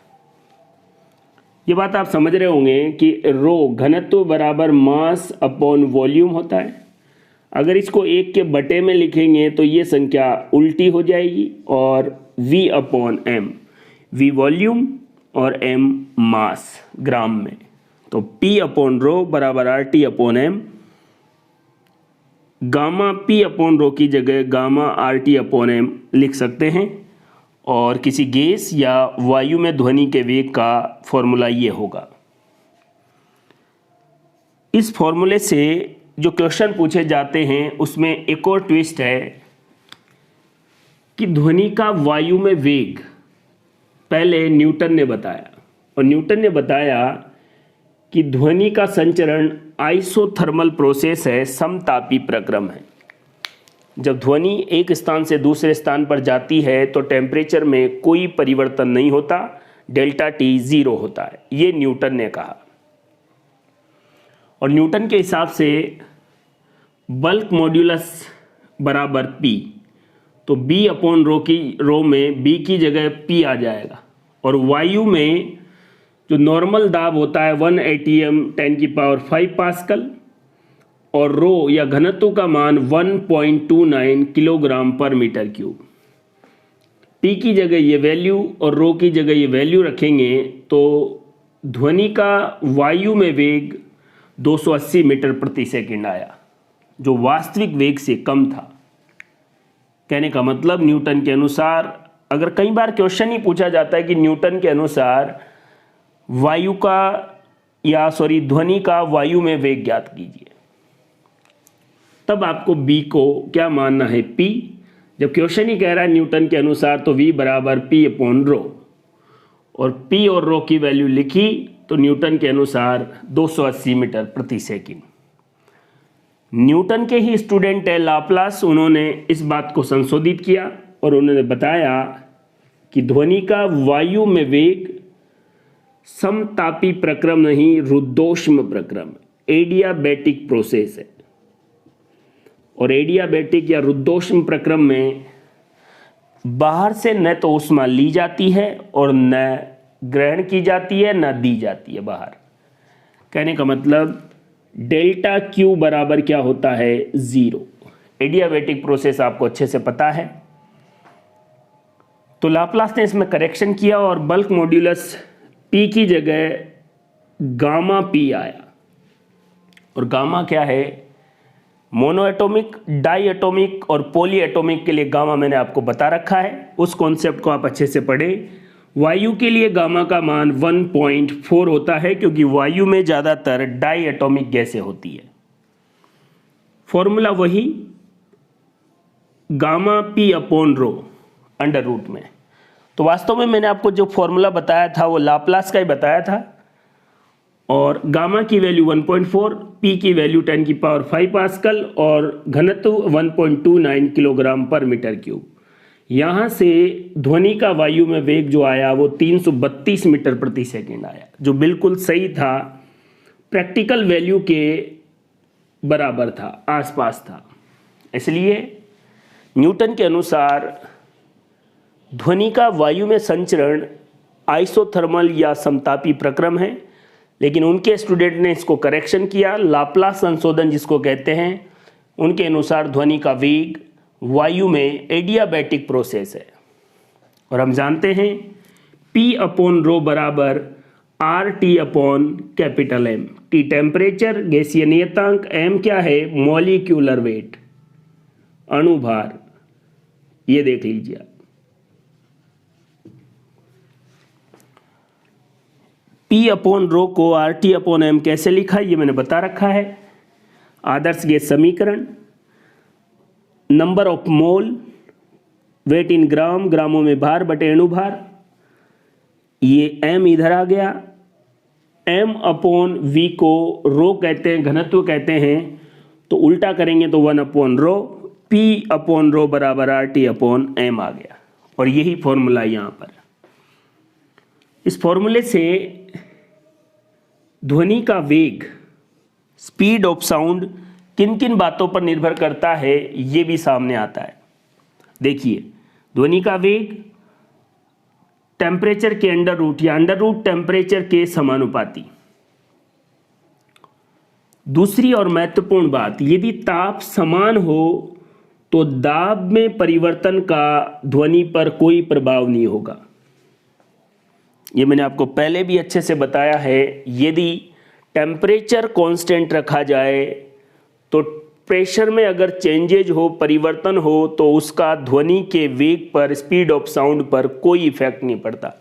ये बात आप समझ रहे होंगे कि रो घनत्व बराबर मास अपॉन वॉल्यूम होता है। अगर इसको 1 के बटे में लिखेंगे तो ये संख्या उल्टी हो जाएगी और V upon M, V volume और M मास ग्राम में, तो P अपॉन रो बराबर RT upon M। Gamma P upon रो की जगह गामा RT अपॉन M लिख सकते हैं और किसी गैस या वायु में ध्वनि के वेग का फॉर्मूला ये होगा। इस फॉर्मूले से जो क्वेश्चन पूछे जाते हैं उसमें एक और ट्विस्ट है कि ध्वनि का वायु में वेग पहले न्यूटन ने बताया, और न्यूटन ने बताया कि ध्वनि का संचरण आइसोथर्मल प्रोसेस है, समतापी प्रक्रम है। जब ध्वनि एक स्थान से दूसरे स्थान पर जाती है तो टेम्परेचर में कोई परिवर्तन नहीं होता, डेल्टा टी 0 होता है, ये न्यूटन ने कहा। और न्यूटन के हिसाब से बल्क मॉड्यूलस बराबर P, तो B अपॉन रो में B की जगह P आ जाएगा। और वायु में जो नॉर्मल दाब होता है 1 atm 10⁵ पास्कल और रो या घनत्व का मान 1.29 किलोग्राम पर मीटर क्यूब। P की जगह ये वैल्यू और रो की जगह ये वैल्यू रखेंगे तो ध्वनि का वायु में वेग 280 मीटर प्रति सेकंड आया, जो वास्तविक वेग से कम था। कहने का मतलब न्यूटन के अनुसार, अगर कई बार क्वेश्चन ही पूछा जाता है कि न्यूटन के अनुसार ध्वनि का वायु में वेग ज्ञात कीजिए, तब आपको B को क्या मानना है? P। जब क्वेश्चन ही कह रहा है न्यूटन के अनुसार तो V बराबर P अपॉन रो, और P और रो की वैल्यू लिखी तो न्यूटन के अनुसार 280 मीटर प्रति सेकंड। न्यूटन के ही स्टूडेंट है लाप्लास, उन्होंने इस बात को संशोधित किया और उन्होंने बताया कि ध्वनि का वायु में वेग समतापी प्रक्रम नहीं, रुद्धोष्म प्रक्रम, एडियाबैटिक प्रोसेस है। और एडियाबैटिक या रुद्धोष्म प्रक्रम में बाहर से न तो ऊष्मा ली जाती है और न ग्रहण की जाती है न दी जाती है बाहर। कहने का मतलब डेल्टा Q बराबर क्या होता है? 0। एडियाबैटिक प्रोसेस आपको अच्छे से पता है। तो लाप्लास ने इसमें करेक्शन किया और बल्क मॉड्यूलस P की जगह गामा P आया। और गामा क्या है? मोनो एटॉमिक, डाई एटॉमिक और पॉली एटॉमिक के लिए गामा मैंने आपको बता रखा है, उस कॉन्सेप्ट को आप अच्छे से पढ़ें। वायु के लिए गामा का मान 1.4 होता है क्योंकि वायु में ज़्यादातर डाई एटॉमिक गैसें होती है। फॉर्मूला वही gamma P upon rho under root में। तो वास्तव में मैंने आपको जो फॉर्मूला बताया था वो लाप्लास का ही बताया था, और गामा की वैल्यू 1.4, पी की वैल्यू 10⁵ पास्कल और घनत्व 1.29 किलोग्राम पर मीटर क्यूब। यहाँ से ध्वनि का वायु में वेग जो आया वो 332 मीटर प्रति सेकेंड आया, जो बिल्कुल सही था, प्रैक्टिकल वैल्यू के बराबर था, आसपास था। इसलिए न्यूटन के अनुसार ध्वनि का वायु में संचरण आइसोथर्मल या समतापी प्रक्रम है, लेकिन उनके स्टूडेंट ने इसको करेक्शन किया, लाप्लास संशोधन जिसको कहते हैं। उनके अनुसार ध्वनि का वेग वायु में एडियाबैटिक प्रोसेस है, और हम जानते हैं P अपॉन रो बराबर RT upon capital M। T temperature, गैसीय नियतांक, M क्या है, मॉलिक्यूलर वेट, अणुभार। ये देख लीजिए आप। P अपॉन रो को RT अपॉन M कैसे लिखा ये मैंने बता रखा है। आदर्श गैस समीकरण, नंबर ऑफ मोल, वेट इन ग्राम, ग्रामों में भार बटे अणुभार। ये M इधर आ गया। M अपॉन V को रो कहते हैं, घनत्व कहते हैं, तो उल्टा करेंगे तो 1 अपॉन रो, P अपॉन रो बराबर RT अपॉन M आ गया। और यही फॉर्मूला यहाँ पर। इस फॉर्मूले से ध्वनि का वेग, स्पीड ऑफ साउंड किन किन बातों पर निर्भर करता है ये भी सामने आता है। देखिए, ध्वनि का वेग टेम्परेचर के अंडर रूट या अंडर रूट टेम्परेचर के समानुपाती। दूसरी और महत्वपूर्ण बात, यदि ताप समान हो तो दाब में परिवर्तन का ध्वनि पर कोई प्रभाव नहीं होगा। ये मैंने आपको पहले भी अच्छे से बताया है। यदि टेम्परेचर कांस्टेंट रखा जाए तो प्रेशर में अगर चेंजेज हो, परिवर्तन हो, तो उसका ध्वनि के वेग पर, स्पीड ऑफ साउंड पर कोई इफेक्ट नहीं पड़ता।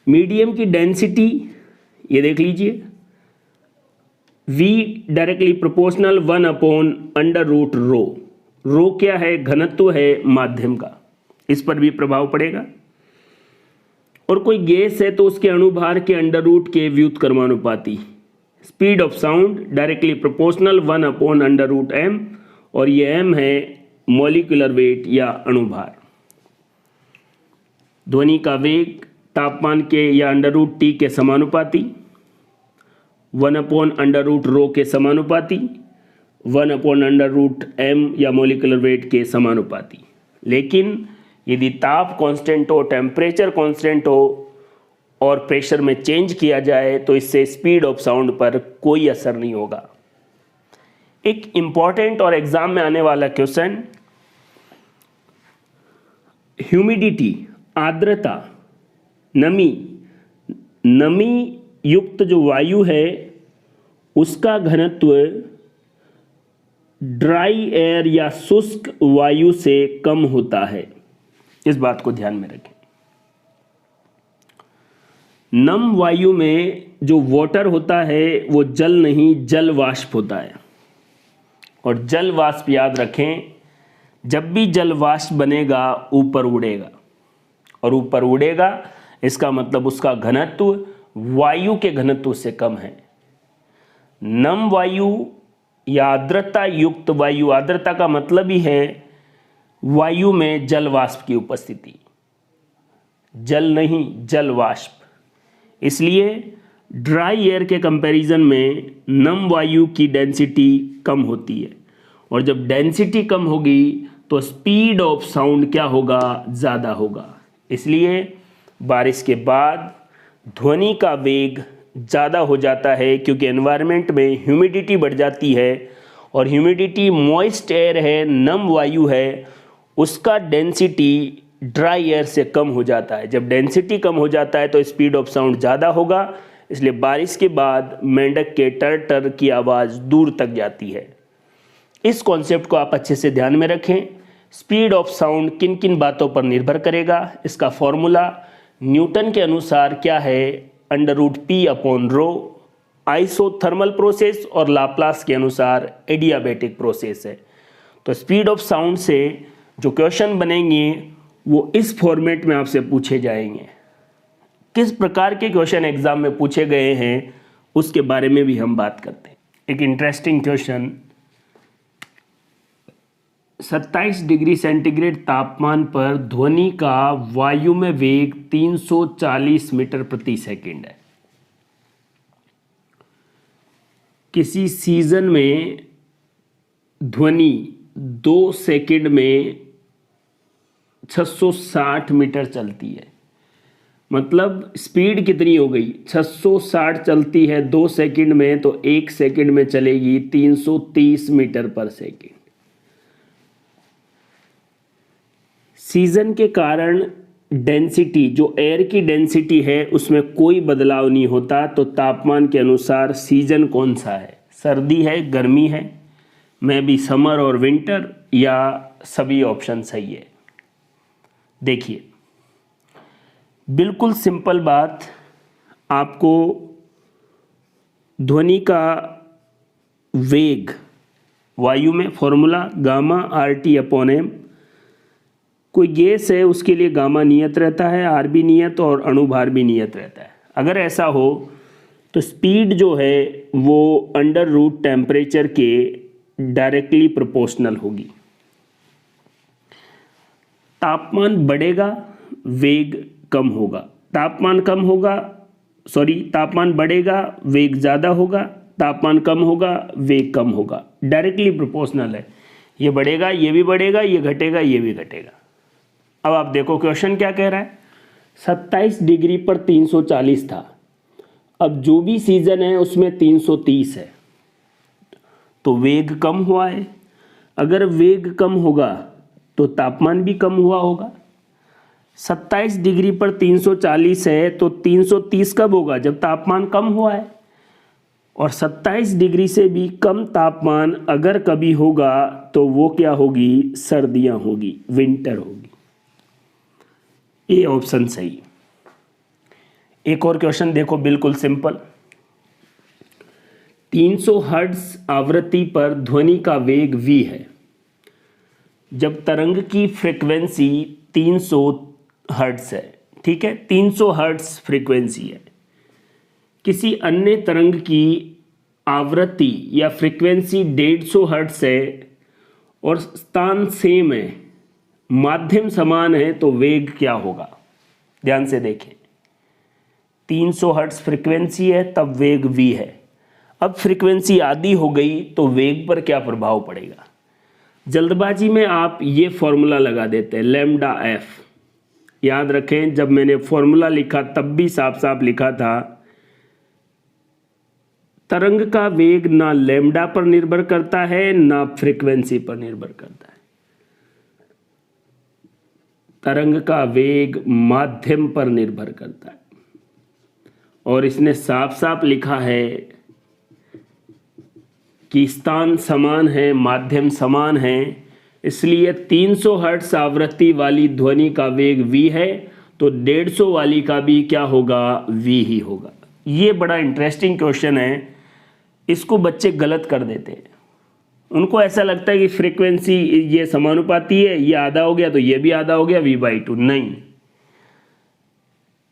मीडियम की डेंसिटी ये देख लीजिए, V directly proportional 1 upon under root rho. Rho क्या है, घनत्व है माध्यम का, इस पर भी प्रभाव पड़ेगा। और कोई गैस है तो उसके अणुभार के अंडर रूट के व्युत्क्रमानुपाती। Speed of sound directly proportional 1 upon under root M, और ये M है मॉलिक्यूलर वेट या अणुभार। ध्वनि का वेग तापमान के या अंडर रूट T के समानुपाती, 1 अपॉन अंडर रूट रो के समानुपाती, 1 अपॉन अंडर रूट M या मॉलिक्यूलर वेट के समानुपाती। लेकिन यदि ताप कांस्टेंट हो, टेम्परेचर कांस्टेंट हो और प्रेशर में चेंज किया जाए तो इससे स्पीड ऑफ साउंड पर कोई असर नहीं होगा। एक इंपॉर्टेंट और एग्जाम में आने वाला क्वेश्चन, ह्यूमिडिटी, आर्द्रता, नमी युक्त जो वायु है उसका घनत्व ड्राई एयर या शुष्क वायु से कम होता है। इस बात को ध्यान में रखें। नम वायु में जो वाटर होता है वो जल नहीं, जल वाष्प होता है। और जल वाष्प याद रखें, जब भी जल वाष्प बनेगा ऊपर उड़ेगा, और ऊपर उड़ेगा इसका मतलब उसका घनत्व वायु के घनत्व से कम है। नम वायु या आर्द्रता युक्त वायु, आर्द्रता का मतलब ही है वायु में जल वाष्प की उपस्थिति, जल नहीं जल वाष्प। इसलिए ड्राई एयर के कंपैरिजन में नम वायु की डेंसिटी कम होती है, और जब डेंसिटी कम होगी तो स्पीड ऑफ साउंड क्या होगा, ज़्यादा होगा। इसलिए बारिश के बाद ध्वनि का वेग ज़्यादा हो जाता है, क्योंकि एनवायरनमेंट में ह्यूमिडिटी बढ़ जाती है, और ह्यूमिडिटी मॉइस्ट एयर है, नम वायु है, उसका डेंसिटी ड्राई एयर से कम हो जाता है। जब डेंसिटी कम हो जाता है तो स्पीड ऑफ साउंड ज़्यादा होगा। इसलिए बारिश के बाद मेंढक के टर टर की आवाज़ दूर तक जाती है। इस कॉन्सेप्ट को आप अच्छे से ध्यान में रखें। स्पीड ऑफ साउंड किन किन बातों पर निर्भर करेगा, इसका फॉर्मूला न्यूटन के अनुसार क्या है, under root P upon rho, isothermal process और लाप्लास के अनुसार एडियाबेटिक प्रोसेस है। तो स्पीड ऑफ साउंड से जो क्वेश्चन बनेंगे वो इस फॉर्मेट में आपसे पूछे जाएंगे। किस प्रकार के क्वेश्चन एग्जाम में पूछे गए हैं उसके बारे में भी हम बात करते हैं। एक इंटरेस्टिंग क्वेश्चन, 27 डिग्री सेंटीग्रेड तापमान पर ध्वनि का वायु में वेग 340 मीटर प्रति सेकंड है। किसी सीजन में ध्वनि 2 सेकंड में 660 मीटर चलती है। मतलब स्पीड कितनी हो गई, 660 चलती है 2 सेकंड में, तो 1 सेकंड में चलेगी 330 मीटर पर सेकंड। सीजन के कारण डेंसिटी, जो एयर की डेंसिटी है उसमें कोई बदलाव नहीं होता। तो तापमान के अनुसार सीजन कौन सा है, सर्दी है, गर्मी है, में भी समर और विंटर, या सभी ऑप्शन सही है। देखिए बिल्कुल सिंपल बात, आपको ध्वनि का वेग वायु में formula gamma RT upon m, कोई गैस है उसके लिए गामा नियत रहता है, R भी नियत और अणुभार भी नियत रहता है। अगर ऐसा हो तो स्पीड जो है वो अंडर रूट टेम्परेचर के डायरेक्टली प्रोपोर्शनल होगी। तापमान बढ़ेगा, वेग कम होगा, तापमान बढ़ेगा, वेग ज़्यादा होगा, तापमान कम होगा, वेग कम होगा, डायरेक्टली प्रोपोर्शनल है। ये बढ़ेगा, ये भी बढ़ेगा, ये घटेगा, ये भी घटेगा। अब आप देखो क्वेश्चन क्या कह रहा है, 27 डिग्री पर 340 था, अब जो भी सीजन है उसमें 330 है, तो वेग कम हुआ है। अगर वेग कम होगा तो तापमान भी कम हुआ होगा। 27 डिग्री पर 340 है तो 330 कब होगा, जब तापमान कम हुआ है। और 27 डिग्री से भी कम तापमान अगर कभी होगा तो वो क्या होगी, सर्दियां होगी, विंटर होगी। ये ऑप्शन सही। एक और क्वेश्चन देखो, बिल्कुल सिंपल, 300 हर्ट्ज आवृत्ति पर ध्वनि का वेग v है। जब तरंग की फ्रीक्वेंसी 300 हर्ट्ज है, ठीक है, 300 हर्ट्ज फ्रीक्वेंसी है, किसी अन्य तरंग की आवृत्ति या फ्रीक्वेंसी 150 हर्ट्ज है और स्थान सेम है, माध्यम समान है, तो वेग क्या होगा। ध्यान से देखें, 300 हर्ट्ज फ्रीक्वेंसी है तब वेग v है। अब फ्रीक्वेंसी आधी हो गई तो वेग पर क्या प्रभाव पड़ेगा। जल्दबाजी में आप ये फॉर्मूला लगा देते हैं, लैम्डा f। याद रखें, जब मैंने फॉर्मूला लिखा तब भी साफ साफ लिखा था, तरंग का वेग ना लैम्डा पर निर्भर करता है ना फ्रीक्वेंसी पर निर्भर करता है। तरंग का वेग माध्यम पर निर्भर करता है। और इसने साफ साफ लिखा है कि स्थान समान है, माध्यम समान है, इसलिए 300 हर्ट्ज आवृत्ति वाली ध्वनि का वेग v है तो 150 वाली का भी क्या होगा, v ही होगा। ये बड़ा इंटरेस्टिंग क्वेश्चन है, इसको बच्चे गलत कर देते हैं। उनको ऐसा लगता है कि फ्रीक्वेंसी ये समानुपाती है, ये आधा हो गया तो ये भी आधा हो गया, v/2। नहीं,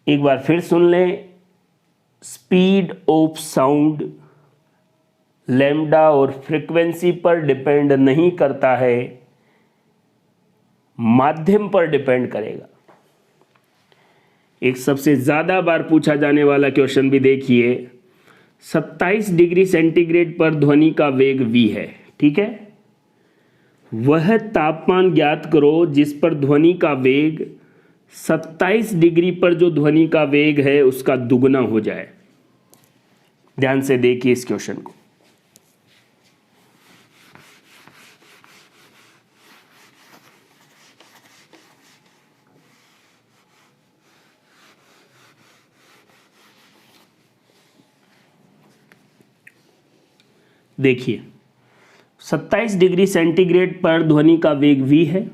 एक बार फिर सुन लें, स्पीड ऑफ साउंड लैम्डा और फ्रीक्वेंसी पर डिपेंड नहीं करता है, माध्यम पर डिपेंड करेगा। एक सबसे ज्यादा बार पूछा जाने वाला क्वेश्चन भी देखिए, 27 डिग्री सेंटीग्रेड पर ध्वनि का वेग v है, ठीक है, वह तापमान ज्ञात करो जिस पर ध्वनि का वेग 27 डिग्री पर जो ध्वनि का वेग है उसका दुगना हो जाए। ध्यान से देखिए इस क्वेश्चन को। देखिए 27 डिग्री सेंटीग्रेड पर ध्वनि का वेग v है,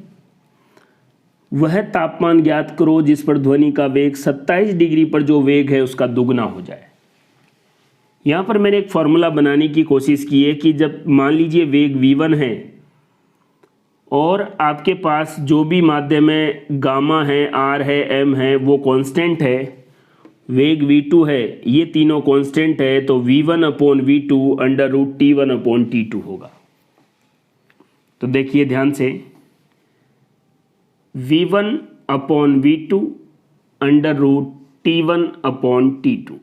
वह तापमान ज्ञात करो जिस पर ध्वनि का वेग 27 डिग्री पर जो वेग है उसका दुगना हो जाए। यहाँ पर मैंने एक फॉर्मूला बनाने की कोशिश की है कि जब मान लीजिए वेग v1 है और आपके पास जो भी माध्यम है, गामा है, r है, m है, वो कांस्टेंट है, वेग v2 है, ये तीनों कांस्टेंट है, तो v1/v2 √T1/T2 होगा। तो देखिए ध्यान से, v1/v2 √T1/T2।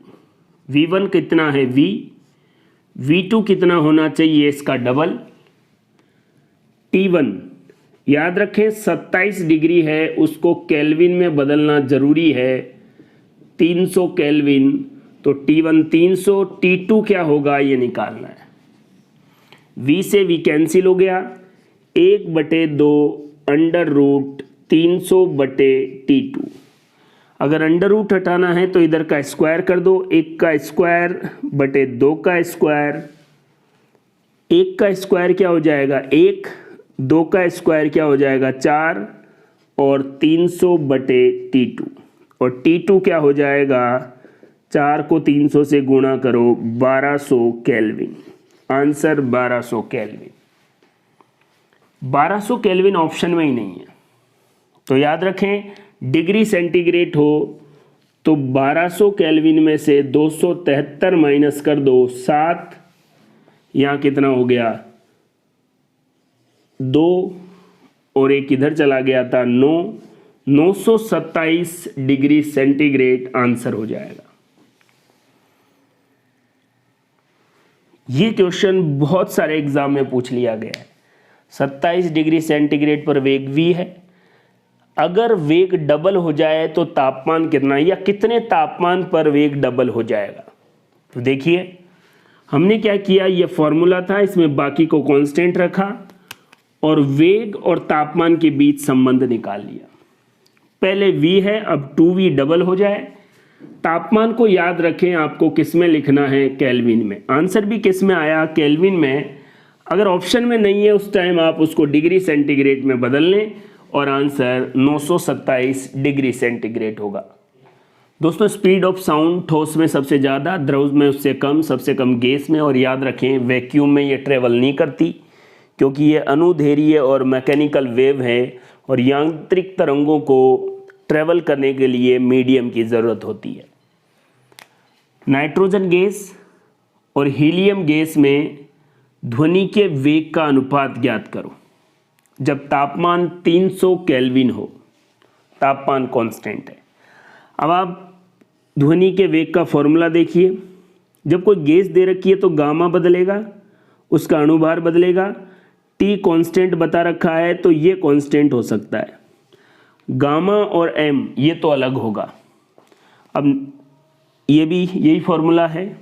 v1 कितना है v, v2 कितना होना चाहिए इसका डबल, T1 याद रखें 27 डिग्री है, उसको केल्विन में बदलना जरूरी है, 300 केल्विन, तो T1 300, T2 क्या होगा ये निकालना है। v से v कैंसिल हो गया, 1/2 √300/T2। अगर अंडर रूट हटाना है तो इधर का स्क्वायर कर दो, 1 का स्क्वायर बटे 2 का स्क्वायर, 1 का स्क्वायर क्या हो जाएगा 1, 2 का स्क्वायर क्या हो जाएगा 4 और 300/T2, और T2 क्या हो जाएगा 4 को 300 से गुणा करो 1200 kelvin. Answer 1200 kelvin. 1200 kelvin option में ही नहीं है, तो याद रखें डिग्री सेंटीग्रेड हो तो 1200 केल्विन में से 273 माइनस कर दो 7, यहाँ कितना हो गया 2 और एक इधर चला गया था 9, 927 डिग्री सेंटीग्रेड आंसर हो जाएगा। ये क्वेश्चन बहुत सारे एग्जाम में पूछ लिया गया है। 27 डिग्री सेंटीग्रेड पर वेग v है, अगर वेग डबल हो जाए तो तापमान कितना, या कितने तापमान पर वेग डबल हो जाएगा। तो देखिए हमने क्या किया, ये फॉर्मूला था, इसमें बाकी को कांस्टेंट रखा और वेग और तापमान के बीच संबंध निकाल लिया। पहले v है, अब 2v डबल हो जाए। तापमान को याद रखें, आपको किस में लिखना है, केल्विन में। आंसर भी किस में आया, केल्विन में। अगर ऑप्शन में नहीं है उस टाइम आप उसको डिग्री सेंटीग्रेड में बदल लें और आंसर 927 डिग्री सेंटीग्रेड होगा। दोस्तों स्पीड ऑफ साउंड ठोस में सबसे ज़्यादा, द्रव में उससे कम, सबसे कम गैस में। और याद रखें वैक्यूम में ये ट्रेवल नहीं करती क्योंकि ये अनुदैर्घ्य और मैकेनिकल वेव है और यांत्रिक तरंगों को ट्रेवल करने के लिए मीडियम की ज़रूरत होती है। नाइट्रोजन गैस और हीलियम गैस में ध्वनि के वेग का अनुपात ज्ञात करो जब तापमान 300 केल्विन हो, तापमान कांस्टेंट है। अब आप ध्वनि के वेग का फॉर्मूला देखिए, जब कोई गैस दे रखी है तो गामा बदलेगा, उसका अणुभार बदलेगा, टी कांस्टेंट बता रखा है तो ये कांस्टेंट हो सकता है, गामा और एम ये तो अलग होगा। अब ये भी यही फॉर्मूला है,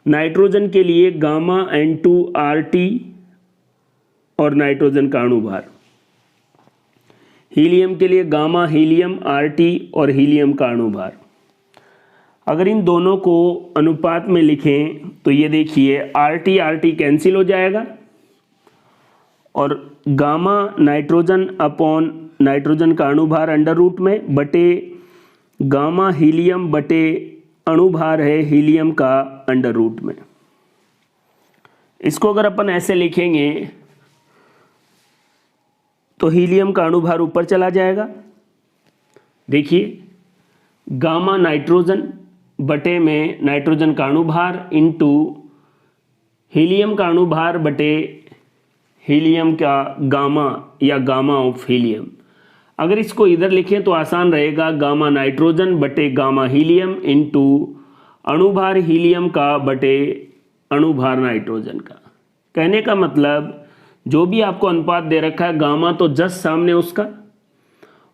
नाइट्रोजन के लिए गामा N2 RT और नाइट्रोजन का अणुभार, हीलियम के लिए गामा हीलियम RT और हीलियम का अणुभार। अगर इन दोनों को अनुपात में लिखें तो ये देखिए RT RT कैंसिल हो जाएगा और गामा नाइट्रोजन अपॉन नाइट्रोजन का अणुभार अंडर रूट में बटे गामा हीलियम बटे अणुभार है हीलियम का अंडर रूट में। इसको अगर अपन ऐसे लिखेंगे तो हीलियम का अणुभार ऊपर चला जाएगा। देखिए गामा नाइट्रोजन बटे में नाइट्रोजन का अणुभार इंटू हीलियम का अणुभार बटे हीलियम का गामा या गामा ऑफ हीलियम। अगर इसको इधर लिखें तो आसान रहेगा, गामा नाइट्रोजन बटे गामा हीलियम इंटू अणुभार हीलियम का बटे अणुभार नाइट्रोजन का। कहने का मतलब जो भी आपको अनुपात दे रखा है, गामा तो जस्ट सामने उसका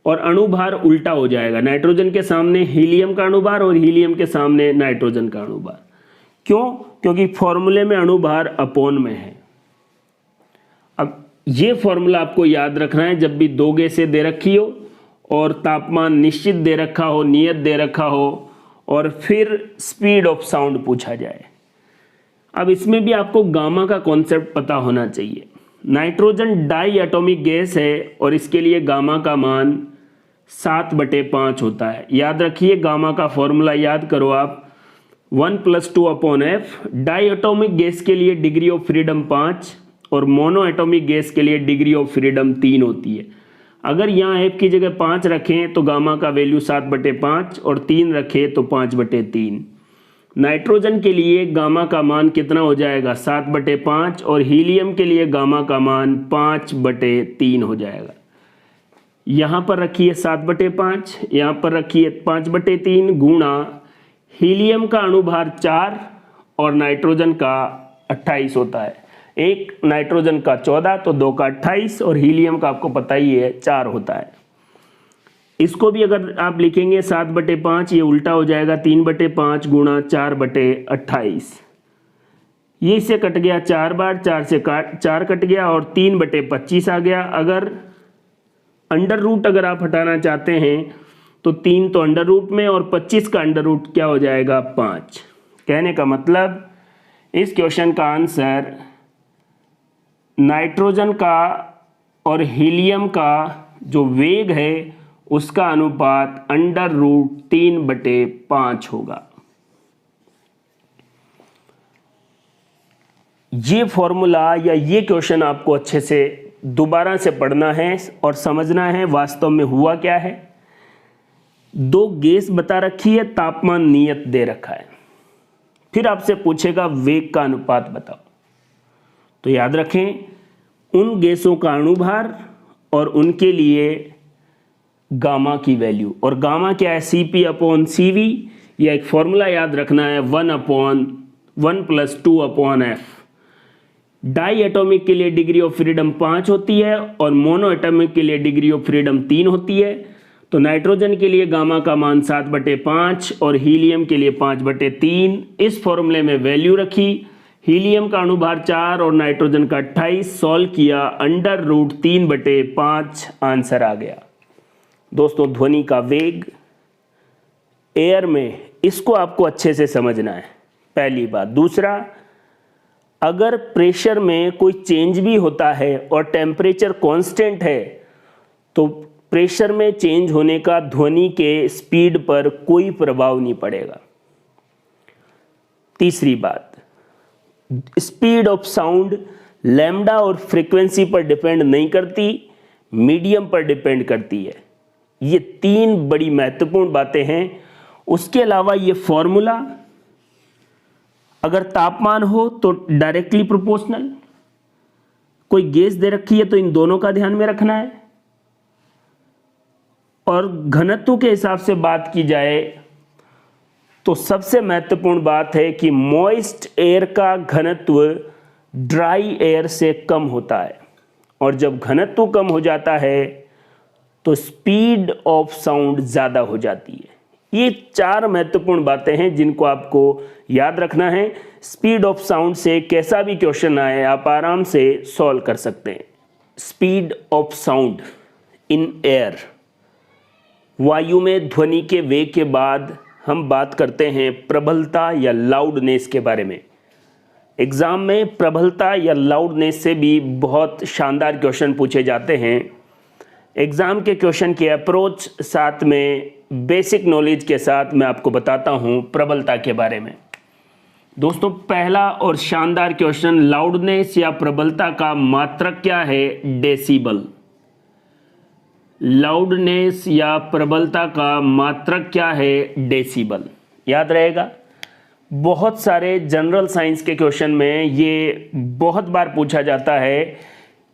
और अणुभार उल्टा हो जाएगा, नाइट्रोजन के सामने हीलियम का अणुभार और हीलियम के सामने नाइट्रोजन का अणुभार। क्यों? क्योंकि फॉर्मूले में अणुभार अपोन में है। अब ये फॉर्मूला आपको याद रखना है जब भी दो गैसें दे रखी हो और तापमान निश्चित दे रखा हो, नियत दे रखा हो और फिर स्पीड ऑफ साउंड पूछा जाए। अब इसमें भी आपको गामा का कॉन्सेप्ट पता होना चाहिए। नाइट्रोजन डाई एटॉमिक गैस है और इसके लिए गामा का मान 7/5 होता है। याद रखिए गामा का फॉर्मूला याद करो आप, 1 + 2/f। डाई एटॉमिक गैस के लिए डिग्री ऑफ फ्रीडम 5 और मोनो एटॉमिक गैस के लिए डिग्री ऑफ फ्रीडम 3 होती है। अगर यहाँ f की जगह 5 रखें तो गामा का वैल्यू 7/5 और 3 रखें तो 5/3। नाइट्रोजन के लिए गामा का मान कितना हो जाएगा? 7/5 और हीलियम के लिए गामा का मान 5/3 हो जाएगा। यहाँ पर रखिए 7/5, यहाँ पर रखिए 5/3 गुणा हीलियम का अणुभार 4 और नाइट्रोजन का 28 होता है। एक नाइट्रोजन का 14 तो 2 का 28 और हीलियम का आपको पता ही है 4 होता है। इसको भी अगर आप लिखेंगे 7/5, ये उल्टा हो जाएगा 3/5 गुणा 4/28। ये इससे कट गया 4 बार, 4 से 4 कट गया और 3/25 आ गया। अगर अंडर रूट अगर आप हटाना चाहते हैं तो 3 तो अंडर रूट में और 25 का अंडर रूट क्या हो जाएगा? 5। कहने का मतलब इस क्वेश्चन का आंसर नाइट्रोजन का और हीलियम का जो वेग है उसका अनुपात अंडर रूट 3/5 होगा। ये फॉर्मूला या ये क्वेश्चन आपको अच्छे से दोबारा से पढ़ना है और समझना है वास्तव में हुआ क्या है। 2 गैस बता रखी है, तापमान नियत दे रखा है, फिर आपसे पूछेगा वेग का अनुपात बताओ। तो याद रखें उन गैसों का अणुभार और उनके लिए गामा की वैल्यू, और गामा क्या है? Cp/Cv। या एक फॉर्मूला याद रखना है 1 + 2/f। डाई एटॉमिक के लिए डिग्री ऑफ फ्रीडम 5 होती है और मोनो एटॉमिक के लिए डिग्री ऑफ फ्रीडम 3 होती है। तो नाइट्रोजन के लिए गामा का मान 7/5 और हीलियम के लिए 5/3। इस फॉर्मूले में वैल्यू रखी, हीलियम का अणुभार 4 और नाइट्रोजन का 28, सॉल्व किया, अंडर रूट 3/5 आंसर आ गया। दोस्तों ध्वनि का वेग एयर में, इसको आपको अच्छे से समझना है, पहली बात। दूसरा, अगर प्रेशर में कोई चेंज भी होता है और टेम्परेचर कांस्टेंट है तो प्रेशर में चेंज होने का ध्वनि के स्पीड पर कोई प्रभाव नहीं पड़ेगा। तीसरी बात, स्पीड ऑफ साउंड लैम्डा और फ्रीक्वेंसी पर डिपेंड नहीं करती, मीडियम पर डिपेंड करती है। ये 3 बड़ी महत्वपूर्ण बातें हैं। उसके अलावा ये फॉर्मूला अगर तापमान हो तो डायरेक्टली प्रोपोर्शनल, कोई गैस दे रखी है तो इन दोनों का ध्यान में रखना है। और घनत्व के हिसाब से बात की जाए तो सबसे महत्वपूर्ण बात है कि मॉइस्ट एयर का घनत्व ड्राई एयर से कम होता है, और जब घनत्व कम हो जाता है तो स्पीड ऑफ साउंड ज़्यादा हो जाती है। ये 4 महत्वपूर्ण बातें हैं जिनको आपको याद रखना है। स्पीड ऑफ साउंड से कैसा भी क्वेश्चन आए आप आराम से सॉल्व कर सकते हैं। Speed of sound in air, वायु में ध्वनि के वेग के बाद हम बात करते हैं प्रबलता या लाउडनेस के बारे में। एग्जाम में प्रबलता या लाउडनेस से भी बहुत शानदार क्वेश्चन पूछे जाते हैं। एग्जाम के क्वेश्चन की अप्रोच साथ में बेसिक नॉलेज के साथ मैं आपको बताता हूं प्रबलता के बारे में। दोस्तों पहला और शानदार क्वेश्चन, लाउडनेस या प्रबलता का मात्रक क्या है? डेसिबल। लाउडनेस या प्रबलता का मात्रक क्या है? डेसिबल। याद रहेगा, बहुत सारे जनरल साइंस के क्वेश्चन में ये बहुत बार पूछा जाता है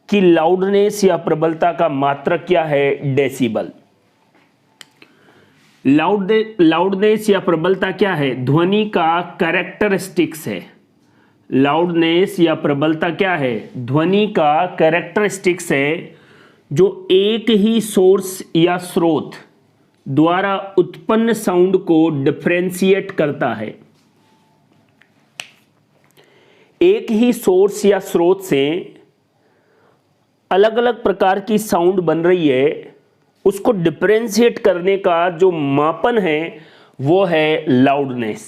कि लाउडनेस या प्रबलता का मात्रक क्या है? डेसिबल। लाउडनेस या प्रबलता क्या है? ध्वनि का कैरेक्टरिस्टिक्स है। लाउडनेस या प्रबलता क्या है? ध्वनि का कैरेक्टरिस्टिक्स है जो एक ही सोर्स या स्रोत द्वारा उत्पन्न साउंड को डिफरेंशिएट करता है। एक ही सोर्स या स्रोत से अलग अलग प्रकार की साउंड बन रही है, उसको डिफरेंशिएट करने का जो मापन है वो है लाउडनेस।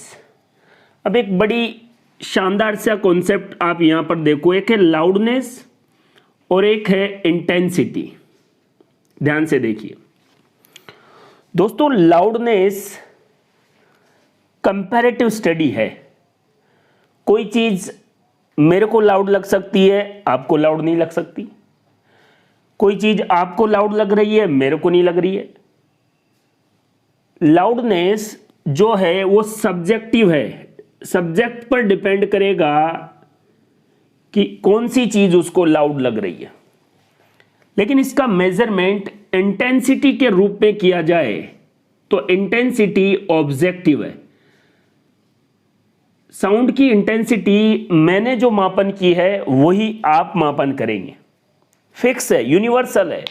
अब एक बड़ी शानदार सा कॉन्सेप्ट आप यहां पर देखो, एक है लाउडनेस और एक है इंटेंसिटी। ध्यान से देखिए दोस्तों, लाउडनेस कंपैरेटिव स्टडी है। कोई चीज मेरे को लाउड लग सकती है, आपको लाउड नहीं लग सकती। कोई चीज आपको लाउड लग रही है, मेरे को नहीं लग रही है। लाउडनेस जो है वो सब्जेक्टिव है, सब्जेक्ट पर डिपेंड करेगा कि कौन सी चीज उसको लाउड लग रही है। लेकिन इसका मेजरमेंट इंटेंसिटी के रूप में किया जाए तो इंटेंसिटी ऑब्जेक्टिव है। साउंड की इंटेंसिटी मैंने जो मापन की है वही आप मापन करेंगे, फिक्स है, यूनिवर्सल है।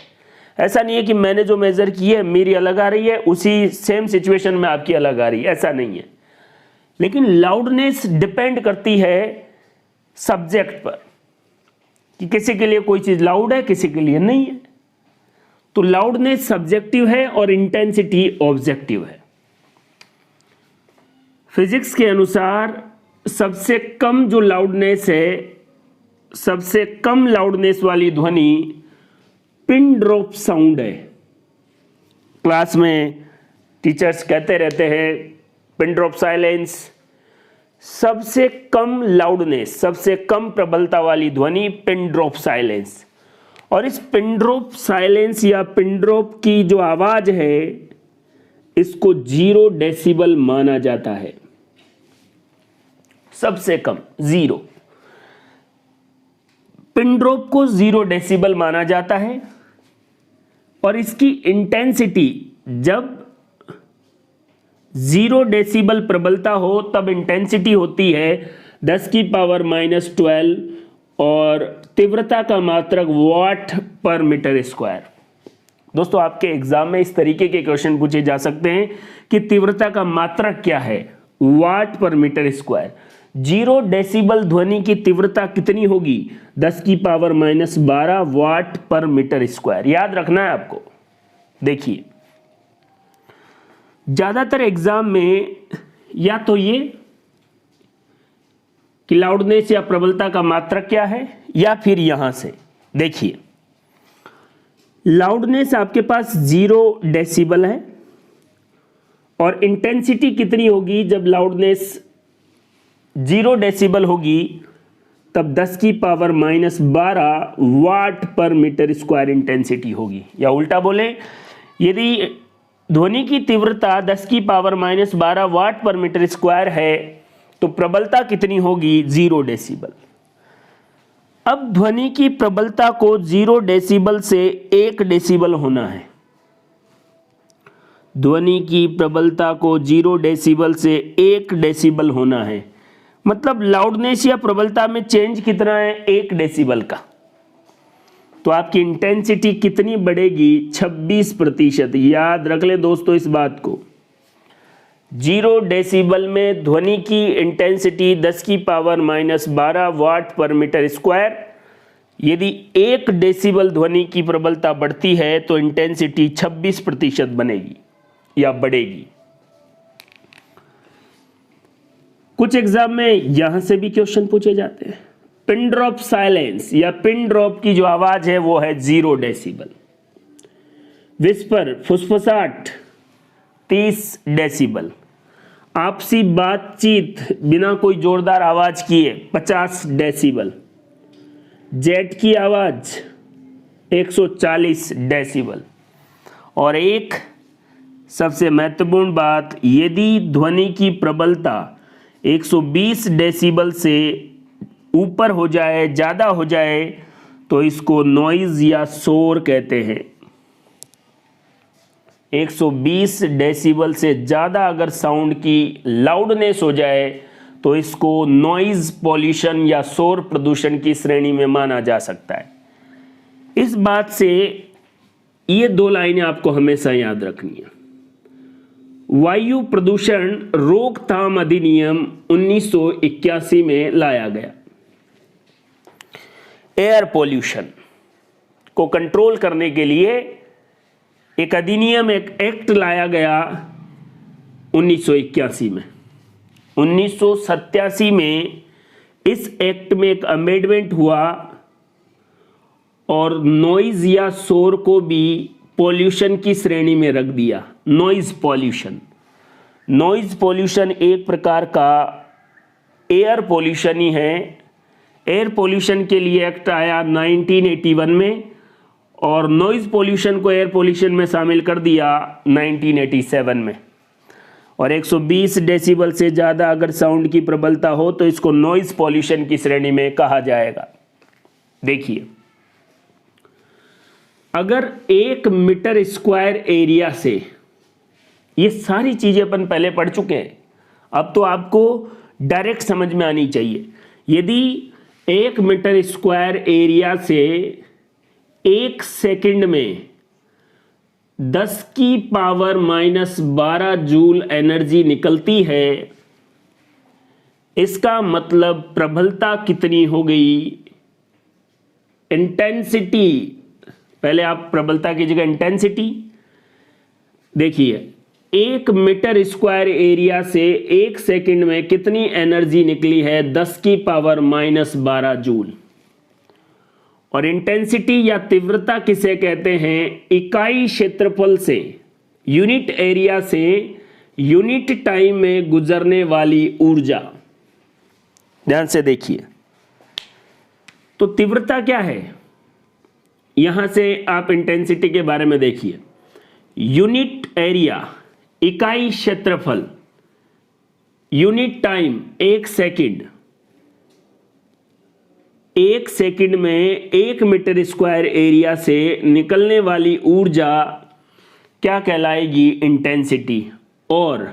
ऐसा नहीं है कि मैंने जो मेजर की है मेरी अलग आ रही है, उसी सेम सिचुएशन में आपकी अलग आ रही है, ऐसा नहीं है। लेकिन लाउडनेस डिपेंड करती है सब्जेक्ट पर कि किसी के लिए कोई चीज लाउड है, किसी के लिए नहीं है। तो लाउडनेस सब्जेक्टिव है और इंटेंसिटी ऑब्जेक्टिव है। फिजिक्स के अनुसार सबसे कम जो लाउडनेस है, सबसे कम लाउडनेस वाली ध्वनि पिन ड्रॉप साउंड है। क्लास में टीचर्स कहते रहते हैं पिन ड्रॉप साइलेंस। सबसे कम लाउडनेस, सबसे कम प्रबलता वाली ध्वनि पिन ड्रॉप साइलेंस। और इस पिन ड्रॉप साइलेंस या पिन ड्रॉप की जो आवाज है इसको 0 डेसिबल माना जाता है। सबसे कम 0 पिन ड्रॉप को 0 डेसिबल माना जाता है। और इसकी इंटेंसिटी जब 0 डेसिबल प्रबलता हो तब इंटेंसिटी होती है 10 की पावर -12 और तीव्रता का मात्रक वाट पर मीटर स्क्वायर। दोस्तों आपके एग्जाम में इस तरीके के क्वेश्चन पूछे जा सकते हैं कि तीव्रता का मात्रक क्या है, वाट पर मीटर स्क्वायर। 0 डेसिबल ध्वनि की तीव्रता कितनी होगी, 10 की पावर -12 वाट पर मीटर स्क्वायर। याद रखना है आपको। देखिए ज्यादातर एग्जाम में या तो ये कि लाउडनेस या प्रबलता का मात्रक क्या है, या फिर यहां से देखिए लाउडनेस आपके पास 0 डेसिबल है और इंटेंसिटी कितनी होगी जब लाउडनेस 0 डेसिबल होगी तब 10 की पावर -12 वाट पर मीटर स्क्वायर इंटेंसिटी होगी। या उल्टा बोले, यदि ध्वनि की तीव्रता 10 की पावर -12 वाट पर मीटर स्क्वायर है तो प्रबलता कितनी होगी, 0 डेसिबल। अब ध्वनि की प्रबलता को 0 डेसिबल से 1 डेसिबल होना है। ध्वनि की प्रबलता को 0 डेसिबल से 1 डेसिबल होना है। मतलब लाउडनेस या प्रबलता में चेंज कितना है, 1 डेसिबल का। तो आपकी इंटेंसिटी कितनी बढ़ेगी, 26%। याद रख ले दोस्तों इस बात को। 0 डेसिबल में ध्वनि की इंटेंसिटी 10 की पावर -12 वाट पर मीटर स्क्वायर। यदि 1 डेसिबल ध्वनि की प्रबलता बढ़ती है तो इंटेंसिटी 26% बनेगी या बढ़ेगी। कुछ एग्जाम में यहां से भी क्वेश्चन पूछे जाते हैं। पिन ड्रॉप साइलेंस या पिन ड्रॉप की जो आवाज है वो है 0 डेसिबल। Whisper, फुसफुसाहट 30 decibel. आपसी बातचीत बिना कोई जोरदार आवाज किए 50 डेसिबल। जेट की आवाज 140 डेसिबल। और एक सबसे महत्वपूर्ण बात, यदि ध्वनि की प्रबलता 120 डेसिबल से ऊपर हो जाए, ज्यादा हो जाए, तो इसको नॉइज या शोर कहते हैं। 120 डेसिबल से ज्यादा अगर साउंड की लाउडनेस हो जाए तो इसको नॉइज पॉल्यूशन या शोर प्रदूषण की श्रेणी में माना जा सकता है। इस बात से ये 2 लाइनें आपको हमेशा याद रखनी है। वायु प्रदूषण रोकथाम अधिनियम 1981 में लाया गया। एयर पॉल्यूशन को कंट्रोल करने के लिए एक अधिनियम, एक एक्ट लाया गया 1981 में। 1987 में इस एक्ट में एक अमेंडमेंट हुआ और नॉइज या शोर को भी पॉल्यूशन की श्रेणी में रख दिया, नॉइज पॉल्यूशन। नॉइज़ पोल्यूशन एक प्रकार का एयर पोल्यूशन ही है। एयर पोल्यूशन के लिए एक्ट आया 1981 में और नॉइज़ पोल्यूशन को एयर पोल्यूशन में शामिल कर दिया 1987 में। और 120 डेसिबल से ज़्यादा अगर साउंड की प्रबलता हो तो इसको नॉइज़ पोल्यूशन की श्रेणी में कहा जाएगा। देखिए, अगर 1 मीटर स्क्वायर एरिया से, ये सारी चीज़ें अपन पहले पढ़ चुके हैं, अब तो आपको डायरेक्ट समझ में आनी चाहिए। यदि 1 मीटर स्क्वायर एरिया से 1 सेकंड में 10 की पावर -12 जूल एनर्जी निकलती है, इसका मतलब प्रबलता कितनी हो गई? इंटेंसिटी, पहले आप प्रबलता की जगह इंटेंसिटी देखिए, 1 मीटर स्क्वायर एरिया से 1 सेकंड में कितनी एनर्जी निकली है? 10 की पावर -12 जूल। और इंटेंसिटी या तीव्रता किसे कहते हैं? इकाई क्षेत्रफल से, यूनिट एरिया से यूनिट टाइम में गुजरने वाली ऊर्जा। ध्यान से देखिए, तो तीव्रता क्या है? यहां से आप इंटेंसिटी के बारे में देखिए। यूनिट एरिया, इकाई क्षेत्रफल, यूनिट टाइम 1 सेकंड। 1 सेकंड में 1 मीटर स्क्वायर एरिया से निकलने वाली ऊर्जा क्या कहलाएगी? इंटेंसिटी। और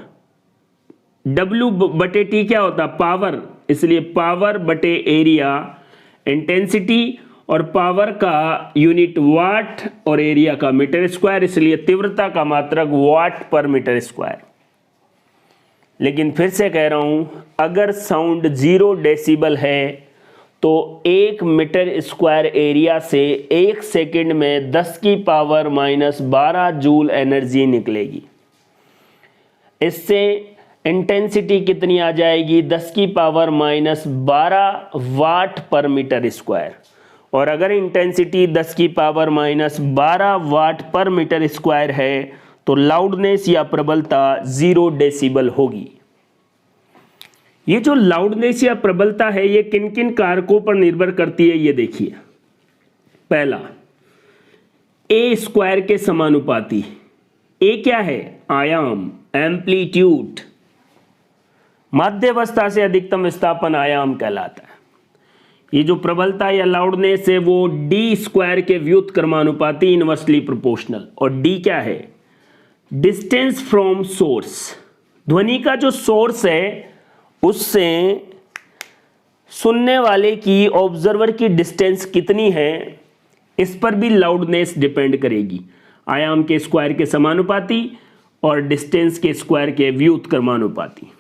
W/T क्या होता? पावर, इसलिए पावर बटे एरिया। इंटेंसिटी और पावर का यूनिट वाट और एरिया का मीटर स्क्वायर, इसलिए तीव्रता का मात्रक वाट पर मीटर स्क्वायर। लेकिन फिर से कह रहा हूं, अगर साउंड 0 डेसिबल है तो 1 मीटर स्क्वायर एरिया से 1 सेकंड में 10 की पावर -12 जूल एनर्जी निकलेगी। इससे इंटेंसिटी कितनी आ जाएगी? 10 की पावर -12 वाट पर मीटर स्क्वायर। और अगर इंटेंसिटी 10 की पावर -12 वाट पर मीटर स्क्वायर है तो लाउडनेस या प्रबलता 0 डेसिबल होगी। ये जो लाउडनेस या प्रबलता है, ये किन किन कारकों पर निर्भर करती है, ये देखिए। पहला, ए स्क्वायर के समानुपाती। ए क्या है? आयाम, एम्पलीट्यूड। माध्यावस्था से अधिकतम विस्थापन आयाम कहलाता है। ये जो प्रबलता या लाउडनेस है वो डी स्क्वायर के व्युत्क्रमानुपाती, इनवर्सली प्रोपोर्शनल। और डी क्या है? Distance from source. ध्वनि का जो सोर्स है उससे सुनने वाले की, ऑब्जर्वर की डिस्टेंस कितनी है, इस पर भी लाउडनेस डिपेंड करेगी। आयाम के स्क्वायर के समानुपाती और डिस्टेंस के स्क्वायर के व्युत्क्रमानुपाती।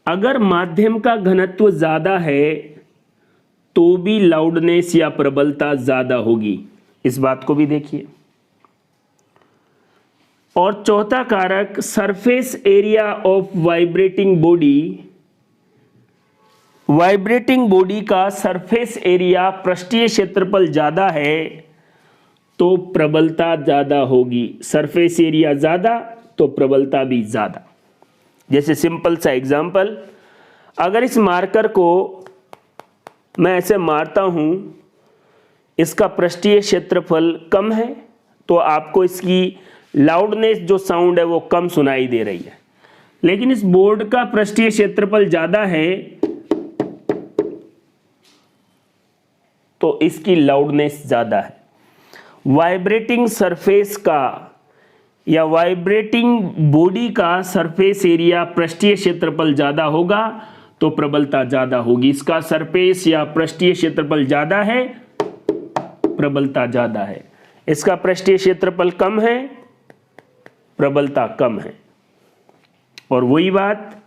अगर माध्यम का घनत्व ज्यादा है तो भी लाउडनेस या प्रबलता ज्यादा होगी, इस बात को भी देखिए। और चौथा कारक, surface area of vibrating body. Vibrating body का सरफेस एरिया, पृष्ठीय क्षेत्रफल ज्यादा है तो प्रबलता ज्यादा होगी। सरफेस एरिया ज्यादा तो प्रबलता भी ज्यादा। जैसे सिंपल सा एग्जांपल, अगर इस मार्कर को मैं ऐसे मारता हूं, इसका पृष्ठीय क्षेत्रफल कम है तो आपको इसकी लाउडनेस जो साउंड है वो कम सुनाई दे रही है। लेकिन इस बोर्ड का पृष्ठीय क्षेत्रफल ज्यादा है तो इसकी लाउडनेस ज्यादा है। वाइब्रेटिंग सरफेस का या वाइब्रेटिंग बॉडी का सरफेस एरिया, पृष्ठीय क्षेत्रफल ज्यादा होगा तो प्रबलता ज्यादा होगी। इसका सरफेस या पृष्ठीय क्षेत्रफल ज्यादा है, प्रबलता ज्यादा है। इसका पृष्ठीय क्षेत्रफल कम है, प्रबलता कम है। और वही बात,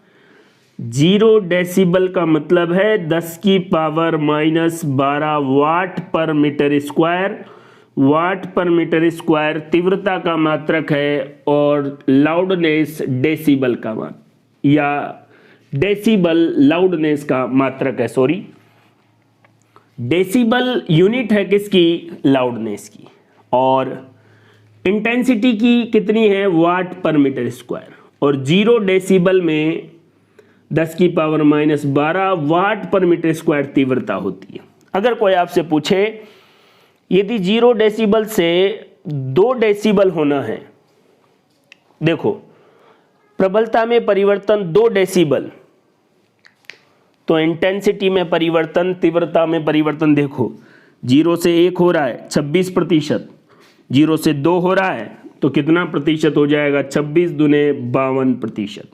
0 डेसिबल का मतलब है 10 की पावर -12 वाट पर मीटर स्क्वायर। वाट पर मीटर स्क्वायर तीव्रता का मात्रक है और लाउडनेस डेसिबल का या डेसिबल लाउडनेस का मात्रक है। सॉरी, डेसिबल यूनिट है किसकी? लाउडनेस की। और इंटेंसिटी की कितनी है? वाट पर मीटर स्क्वायर। और 0 डेसिबल में 10⁻⁻12 वाट पर मीटर स्क्वायर तीव्रता होती है। अगर कोई आपसे पूछे यदि 0 डेसिबल से 2 डेसिबल होना है, देखो प्रबलता में परिवर्तन 2 डेसिबल, तो इंटेंसिटी में परिवर्तन, तीव्रता में परिवर्तन देखो 0 से 1 हो रहा है 26%, 0 से 2 हो रहा है तो कितना प्रतिशत हो जाएगा, 26 दूने 52%,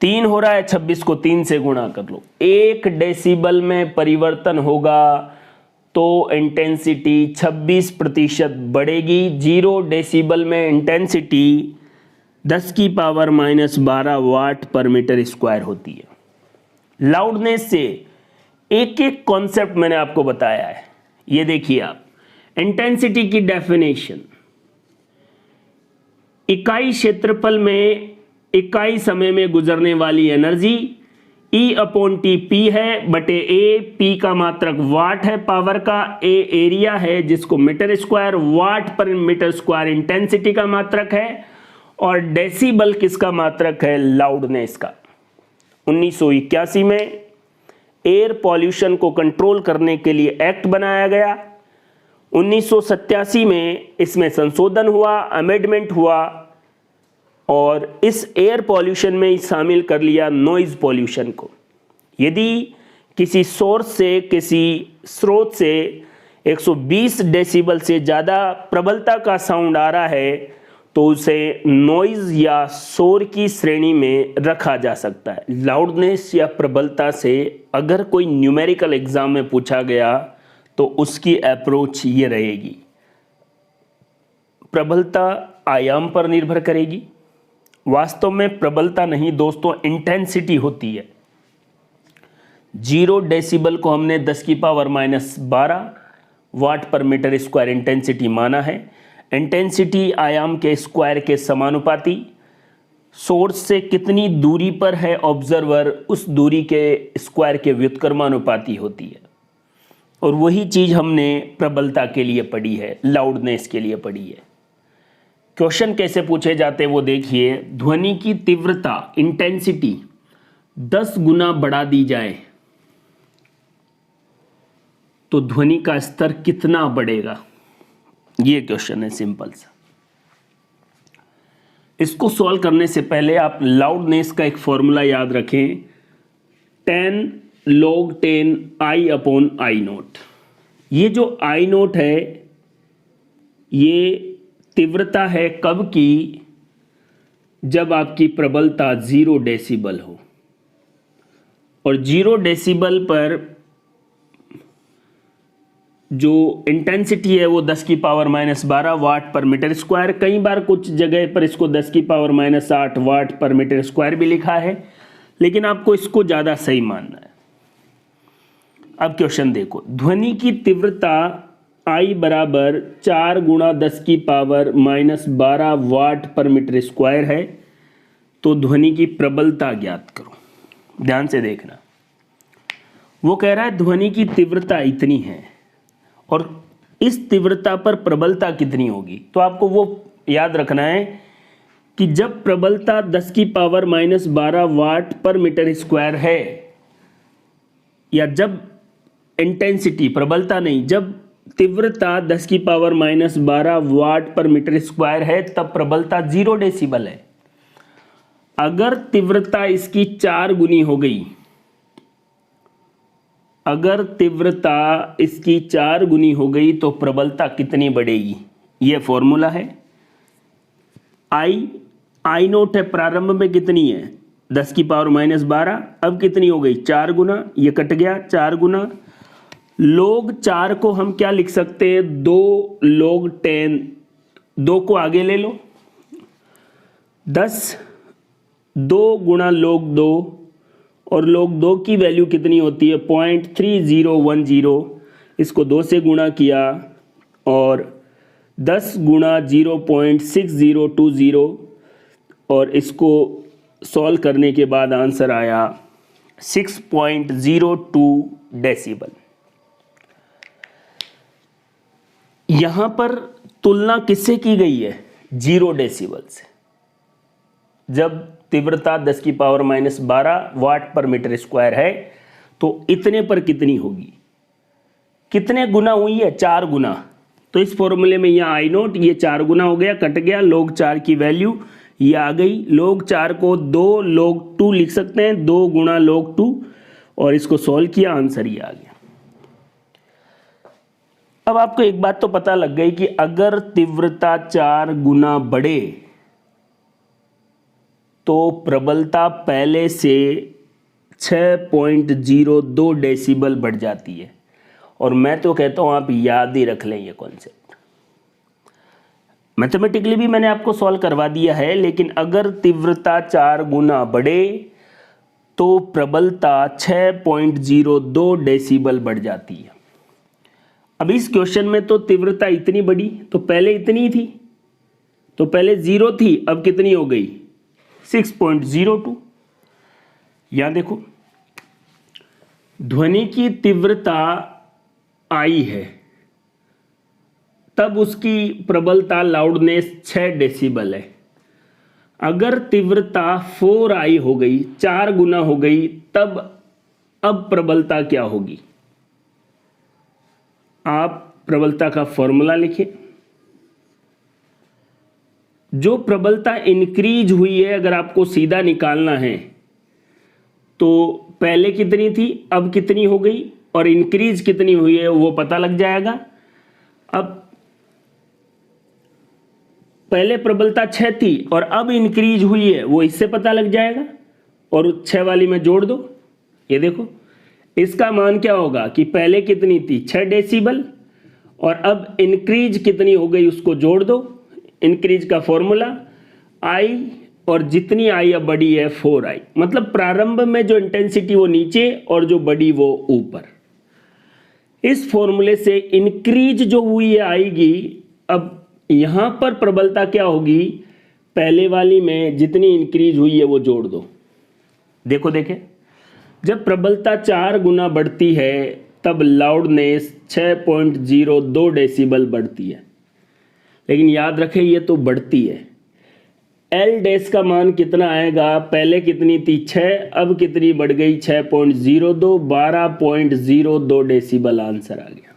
3 हो रहा है 26 को 3 से गुणा कर लो। 1 डेसिबल में परिवर्तन होगा तो इंटेंसिटी 26% बढ़ेगी। 0 डेसिबल में इंटेंसिटी 10⁻⁻12 वाट पर मीटर स्क्वायर होती है। लाउडनेस से एक एक कॉन्सेप्ट मैंने आपको बताया है। ये देखिए आप, इंटेंसिटी की डेफिनेशन, इकाई क्षेत्रफल में इकाई समय में गुजरने वाली एनर्जी E/T P है बटे A, P का मात्रक वाट है पावर का, A एरिया है जिसको मीटर स्क्वायर, वाट पर मीटर स्क्वायर इंटेंसिटी का मात्रक है, और डेसिबल किसका मात्रक है, लाउडनेस का। 1981 में एयर पॉल्यूशन को कंट्रोल करने के लिए एक्ट बनाया गया। 1987 में इसमें संशोधन हुआ, अमेंडमेंट हुआ, और इस एयर पॉल्यूशन में शामिल कर लिया नॉइज पॉल्यूशन को। यदि किसी सोर्स से, किसी स्रोत से 120 डेसिबल से ज़्यादा प्रबलता का साउंड आ रहा है तो उसे नॉइज या शोर की श्रेणी में रखा जा सकता है। लाउडनेस या प्रबलता से अगर कोई न्यूमेरिकल एग्जाम में पूछा गया तो उसकी अप्रोच ये रहेगी, प्रबलता आयाम पर निर्भर करेगी। वास्तव में प्रबलता नहीं दोस्तों, इंटेंसिटी होती है। 0 डेसिबल को हमने 10⁻⁻12 वाट पर मीटर स्क्वायर इंटेंसिटी माना है। इंटेंसिटी आयाम के स्क्वायर के समानुपाती, सोर्स से कितनी दूरी पर है ऑब्जर्वर उस दूरी के स्क्वायर के व्युत्क्रमानुपाती होती है। और वही चीज़ हमने प्रबलता के लिए पढ़ी है, लाउडनेस के लिए पढ़ी है। क्वेश्चन कैसे पूछे जाते हैं वो देखिए, ध्वनि की तीव्रता इंटेंसिटी 10 गुना बढ़ा दी जाए तो ध्वनि का स्तर कितना बढ़ेगा, ये क्वेश्चन है सिंपल सा। इसको सॉल्व करने से पहले आप लाउडनेस का एक फॉर्मूला याद रखें, 10 log 10 I/I0। ये जो I0 है ये तीव्रता है कब की, जब आपकी प्रबलता 0 डेसिबल हो, और 0 डेसिबल पर जो इंटेंसिटी है वो 10⁻⁻12 वाट पर मीटर स्क्वायर, कई बार कुछ जगह पर इसको 10⁻⁸ वाट पर मीटर स्क्वायर भी लिखा है, लेकिन आपको इसको ज़्यादा सही मानना है। अब क्वेश्चन देखो, ध्वनि की तीव्रता I बराबर 4 × 10⁻⁻12 वाट पर मीटर स्क्वायर है, तो ध्वनि की प्रबलता ज्ञात करो। ध्यान से देखना, वो कह रहा है ध्वनि की तीव्रता इतनी है और इस तीव्रता पर प्रबलता कितनी होगी। तो आपको वो याद रखना है कि जब प्रबलता 10⁻⁻12 वाट पर मीटर स्क्वायर है, या जब इंटेंसिटी, प्रबलता नहीं, जब तीव्रता 10⁻⁻12 वाट पर मीटर स्क्वायर है तब प्रबलता 0 डेसिबल है। अगर तीव्रता इसकी 4 गुनी हो गई, अगर तीव्रता इसकी 4 गुनी हो गई तो प्रबलता कितनी बढ़ेगी, यह फॉर्मूला है। I0 है, प्रारंभ में कितनी है 10⁻⁻12, अब कितनी हो गई 4 गुना, ये कट गया 4 गुना। log 4 को हम क्या लिख सकते हैं, 2 log 10, 2 को आगे ले लो, 10 2 × log 2, और log 2 की वैल्यू कितनी होती है 0.3010, इसको 2 से गुणा किया और 10 × 0.6020, और इसको सॉल्व करने के बाद आंसर आया 6.02 डेसिबल। यहां पर तुलना किससे की गई है, 0 डेसिबल से। जब तीव्रता 10⁻⁻12 वाट पर मीटर स्क्वायर है तो इतने पर कितनी होगी? कितने गुना हुई है? 4 गुना। तो इस फॉर्मूले में यहाँ आई नोट ये 4 गुना हो गया, कट गया, log 4 की वैल्यू ये आ गई। log 4 को 2 log 2 लिख सकते हैं, 2 गुना log 2, और इसको सॉल्व किया, आंसर ये आ गया। अब आपको एक बात तो पता लग गई कि अगर तीव्रता 4 गुना बढ़े तो प्रबलता पहले से 6.02 डेसिबल बढ़ जाती है। और मैं तो कहता हूं आप याद ही रख लें ये कॉन्सेप्ट। मैथमेटिकली भी मैंने आपको सॉल्व करवा दिया है, लेकिन अगर तीव्रता 4 गुना बढ़े तो प्रबलता 6.02 डेसिबल बढ़ जाती है। अब इस क्वेश्चन में तो तीव्रता इतनी बढ़ी, तो पहले इतनी थी, तो पहले 0 थी, अब कितनी हो गई? 6.02। यहां देखो, ध्वनि की तीव्रता आई है, तब उसकी प्रबलता लाउडनेस 6 डेसिबल है। अगर तीव्रता 4i हो गई, 4 गुना हो गई, तब अब प्रबलता क्या होगी? आप प्रबलता का फॉर्मूला लिखें। जो प्रबलता इंक्रीज हुई है, अगर आपको सीधा निकालना है तो पहले कितनी थी, अब कितनी हो गई, और इंक्रीज कितनी हुई है वो पता लग जाएगा। अब पहले प्रबलता 6 थी और अब इंक्रीज हुई है, वो इससे पता लग जाएगा, और 6 वाली में जोड़ दो। ये देखो, इसका मान क्या होगा कि पहले कितनी थी? 6 डेसिबल, और अब इंक्रीज कितनी हो गई उसको जोड़ दो। इंक्रीज का फॉर्मूला आई, और जितनी आई अब बड़ी है 4i, मतलब प्रारंभ में जो इंटेंसिटी वो नीचे और जो बड़ी वो ऊपर। इस फॉर्मूले से इंक्रीज जो हुई है आएगी। अब यहां पर प्रबलता क्या होगी? पहले वाली में जितनी इंक्रीज हुई है वो जोड़ दो। देखो देखें, जब प्रबलता 4 गुना बढ़ती है तब लाउडनेस 6.02 डेसिबल बढ़ती है। लेकिन याद रखें ये तो बढ़ती है। एल डैश का मान कितना आएगा? पहले कितनी थी? 6, अब कितनी बढ़ गई? 6.02, 12.02 डेसिबल आंसर आ गया।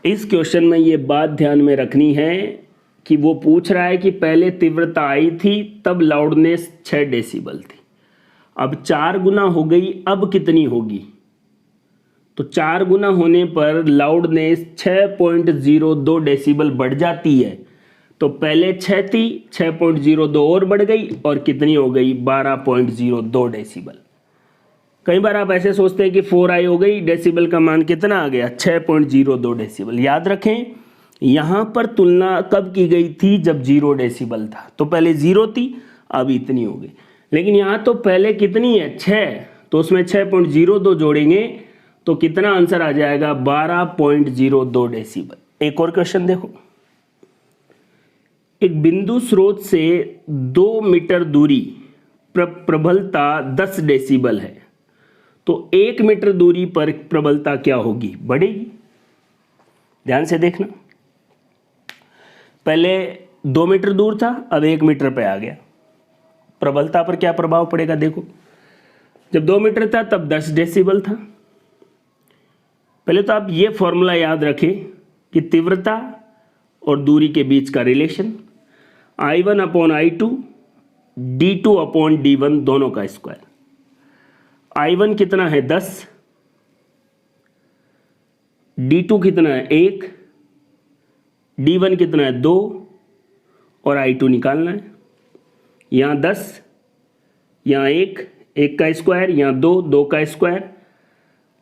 इस क्वेश्चन में ये बात ध्यान में रखनी है कि वो पूछ रहा है कि पहले तीव्रता आई थी तब लाउडनेस 6 डेसिबल थी, अब 4 गुना हो गई, अब कितनी होगी? तो 4 गुना होने पर लाउडनेस 6.02 डेसिबल बढ़ जाती है। तो पहले 6 थी, 6.02 और बढ़ गई, और कितनी हो गई? 12.02 डेसिबल। कई बार आप ऐसे सोचते हैं कि 4i हो गई, डेसिबल का मान कितना आ गया? 6.02 डेसिबल। याद रखें, यहां पर तुलना कब की गई थी? जब 0 डेसिबल था। तो पहले 0 थी, अब इतनी हो गई। लेकिन यहां तो पहले कितनी है? 6, तो उसमें 6.02 जोड़ेंगे तो कितना आंसर आ जाएगा? 12.02 डेसिबल। एक और क्वेश्चन देखो, एक बिंदु स्रोत से 2 मीटर दूरी प्रबलता 10 डेसिबल है, तो 1 मीटर दूरी पर प्रबलता क्या होगी? बढ़ेगी। ध्यान से देखना, पहले 2 मीटर दूर था, अब 1 मीटर पे आ गया। प्रबलता पर क्या प्रभाव पड़ेगा? देखो, जब 2 मीटर था तब 10 डेसिबल था। पहले तो आप ये फॉर्मूला याद रखें कि तीव्रता और दूरी के बीच का relation I1 upon I2 D2 upon D1 दोनों का स्क्वायर। I1 कितना है? 10, D2 कितना है? 1, D1 कितना है? 2, और I2 निकालना है। यहाँ 10, यहाँ 1, 1 का स्क्वायर, यहाँ 2, 2 का स्क्वायर,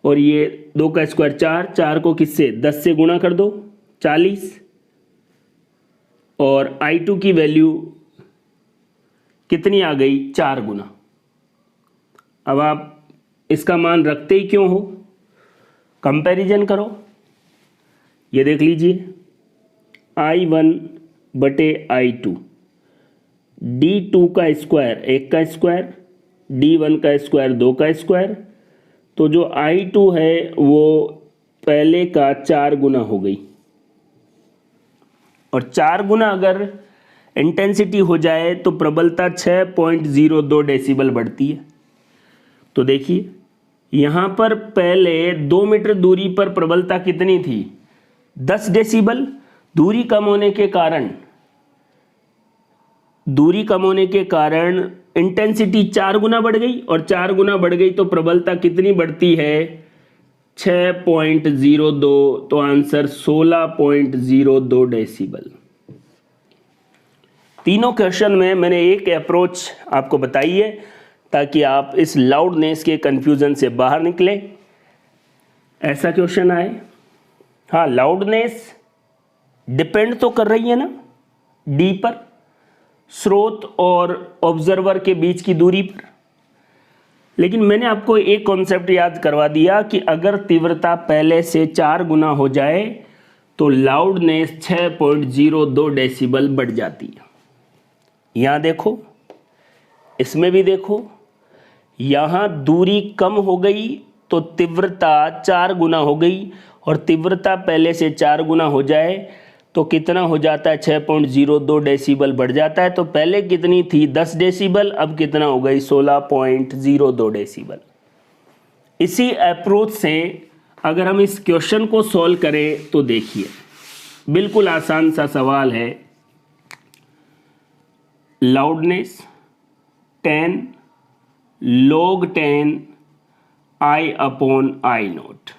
और ये 2 का स्क्वायर 4, 4 को किससे? 10 से गुणा कर दो, 40, और I2 की वैल्यू कितनी आ गई? 4 गुना। अब आप इसका मान रखते ही क्यों हो? कंपैरिजन करो। ये देख लीजिए, I1 बटे I2, D2 का स्क्वायर 1 का स्क्वायर, D1 का स्क्वायर 2 का स्क्वायर, तो जो I2 है वो पहले का 4 गुना हो गई। और 4 गुना अगर इंटेंसिटी हो जाए तो प्रबलता 6.02 डेसिबल बढ़ती है। तो देखिए यहाँ पर पहले 2 मीटर दूरी पर प्रबलता कितनी थी, 10 डेसिबल। दूरी कम होने के कारण इंटेंसिटी 4 गुना बढ़ गई, और 4 गुना बढ़ गई तो प्रबलता कितनी बढ़ती है, 6.02। तो आंसर 16.02 डेसिबल। तीनों क्वेश्चन में मैंने एक अप्रोच आपको बताई है ताकि आप इस लाउडनेस के कंफ्यूजन से बाहर निकलें। ऐसा क्वेश्चन आए, हाँ लाउडनेस डिपेंड तो कर रही है ना डी पर, स्रोत और ऑब्जर्वर के बीच की दूरी पर, लेकिन मैंने आपको एक कॉन्सेप्ट याद करवा दिया कि अगर तीव्रता पहले से 4 गुना हो जाए तो लाउडनेस 6.02 डेसिबल बढ़ जाती है। यहाँ देखो, इसमें भी देखो, यहाँ दूरी कम हो गई तो तीव्रता 4 गुना हो गई, और तीव्रता पहले से 4 गुना हो जाए तो कितना हो जाता है, 6.02 डेसिबल बढ़ जाता है। तो पहले कितनी थी, 10 डेसिबल, अब कितना हो गई, 16.02 डेसिबल। इसी अप्रोच से अगर हम इस क्वेश्चन को सॉल्व करें तो देखिए बिल्कुल आसान सा सवाल है। Loudness 10 log 10 I/I0।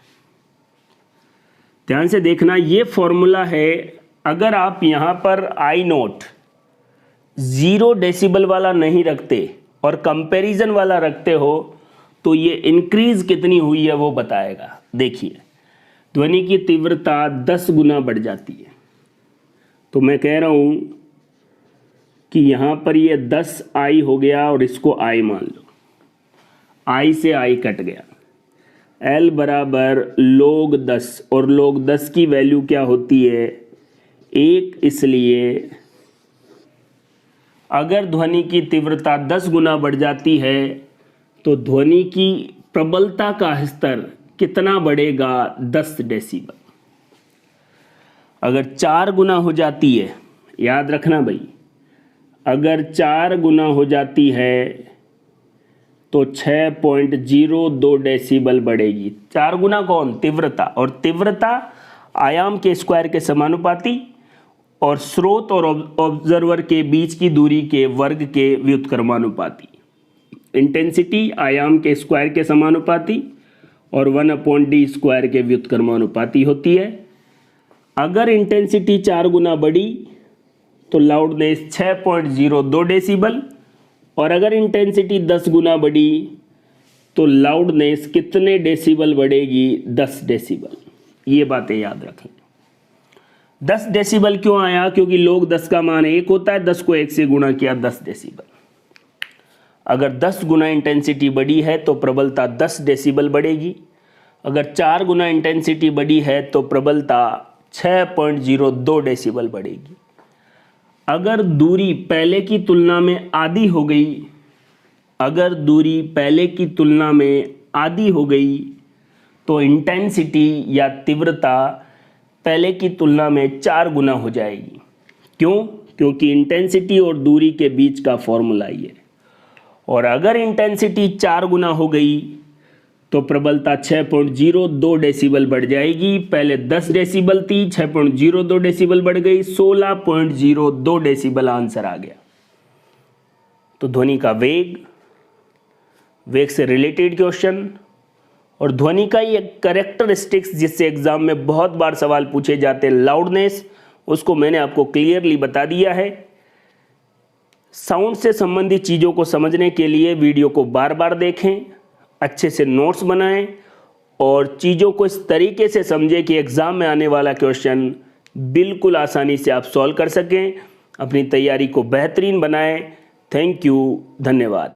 ध्यान से देखना, ये फॉर्मूला है। अगर आप यहाँ पर I0 0 डेसिबल वाला नहीं रखते और कंपैरिजन वाला रखते हो तो ये इंक्रीज कितनी हुई है वो बताएगा। देखिए ध्वनि की तीव्रता 10 गुना बढ़ जाती है, तो मैं कह रहा हूँ कि यहाँ पर ये 10I हो गया और इसको I मान लो, I से I कट गया, L बराबर log 10, और log 10 की वैल्यू क्या होती है, 1। इसलिए अगर ध्वनि की तीव्रता 10 गुना बढ़ जाती है तो ध्वनि की प्रबलता का स्तर कितना बढ़ेगा, 10 डेसिबल। अगर 4 गुना हो जाती है, याद रखना भाई, अगर 4 गुना हो जाती है तो 6.02 डेसिबल बढ़ेगी। 4 गुना कौन, तीव्रता, और तीव्रता आयाम के स्क्वायर के समानुपाती और स्रोत और ऑब्जर्वर के बीच की दूरी के वर्ग के व्युत्क्रमानुपाती। इंटेंसिटी आयाम के स्क्वायर के समानुपाती और 1/d स्क्वायर के व्युत्क्रमानुपाती होती है। अगर इंटेंसिटी 4 गुना बढ़ी तो लाउडनेस 6.02 डेसिबल, और अगर इंटेंसिटी 10 गुना बढ़ी तो लाउडनेस कितने डेसिबल बढ़ेगी, 10 डेसिबल। ये बातें याद रखें। 10 डेसिबल क्यों आया, क्योंकि log 10 का मान 1 होता है, 10 को 1 से गुणा किया, 10 डेसिबल। अगर 10 गुना इंटेंसिटी बढ़ी है तो प्रबलता 10 डेसिबल बढ़ेगी। अगर 4 गुना इंटेंसिटी बढ़ी है तो प्रबलता 6.02 डेसिबल बढ़ेगी। अगर दूरी पहले की तुलना में आधी हो गई, अगर दूरी पहले की तुलना में आधी हो गई तो इंटेंसिटी या तीव्रता पहले की तुलना में 4 गुना हो जाएगी। क्यों, क्योंकि इंटेंसिटी और दूरी के बीच का फॉर्मूला ये है। और अगर इंटेंसिटी 4 गुना हो गई तो प्रबलता 6.02 डेसिबल बढ़ जाएगी। पहले 10 डेसिबल थी, 6.02 डेसिबल बढ़ गई, 16.02 डेसिबल आंसर आ गया। तो ध्वनि का वेग, वेग से रिलेटेड क्वेश्चन और ध्वनि का ये कैरेक्टरिस्टिक्स जिससे एग्जाम में बहुत बार सवाल पूछे जाते हैं, लाउडनेस, उसको मैंने आपको क्लियरली बता दिया है। साउंड से संबंधित चीज़ों को समझने के लिए वीडियो को बार बार देखें, अच्छे से नोट्स बनाएं और चीज़ों को इस तरीके से समझें कि एग्ज़ाम में आने वाला क्वेश्चन बिल्कुल आसानी से आप सॉल्व कर सकें। अपनी तैयारी को बेहतरीन बनाएं। थैंक यू, धन्यवाद।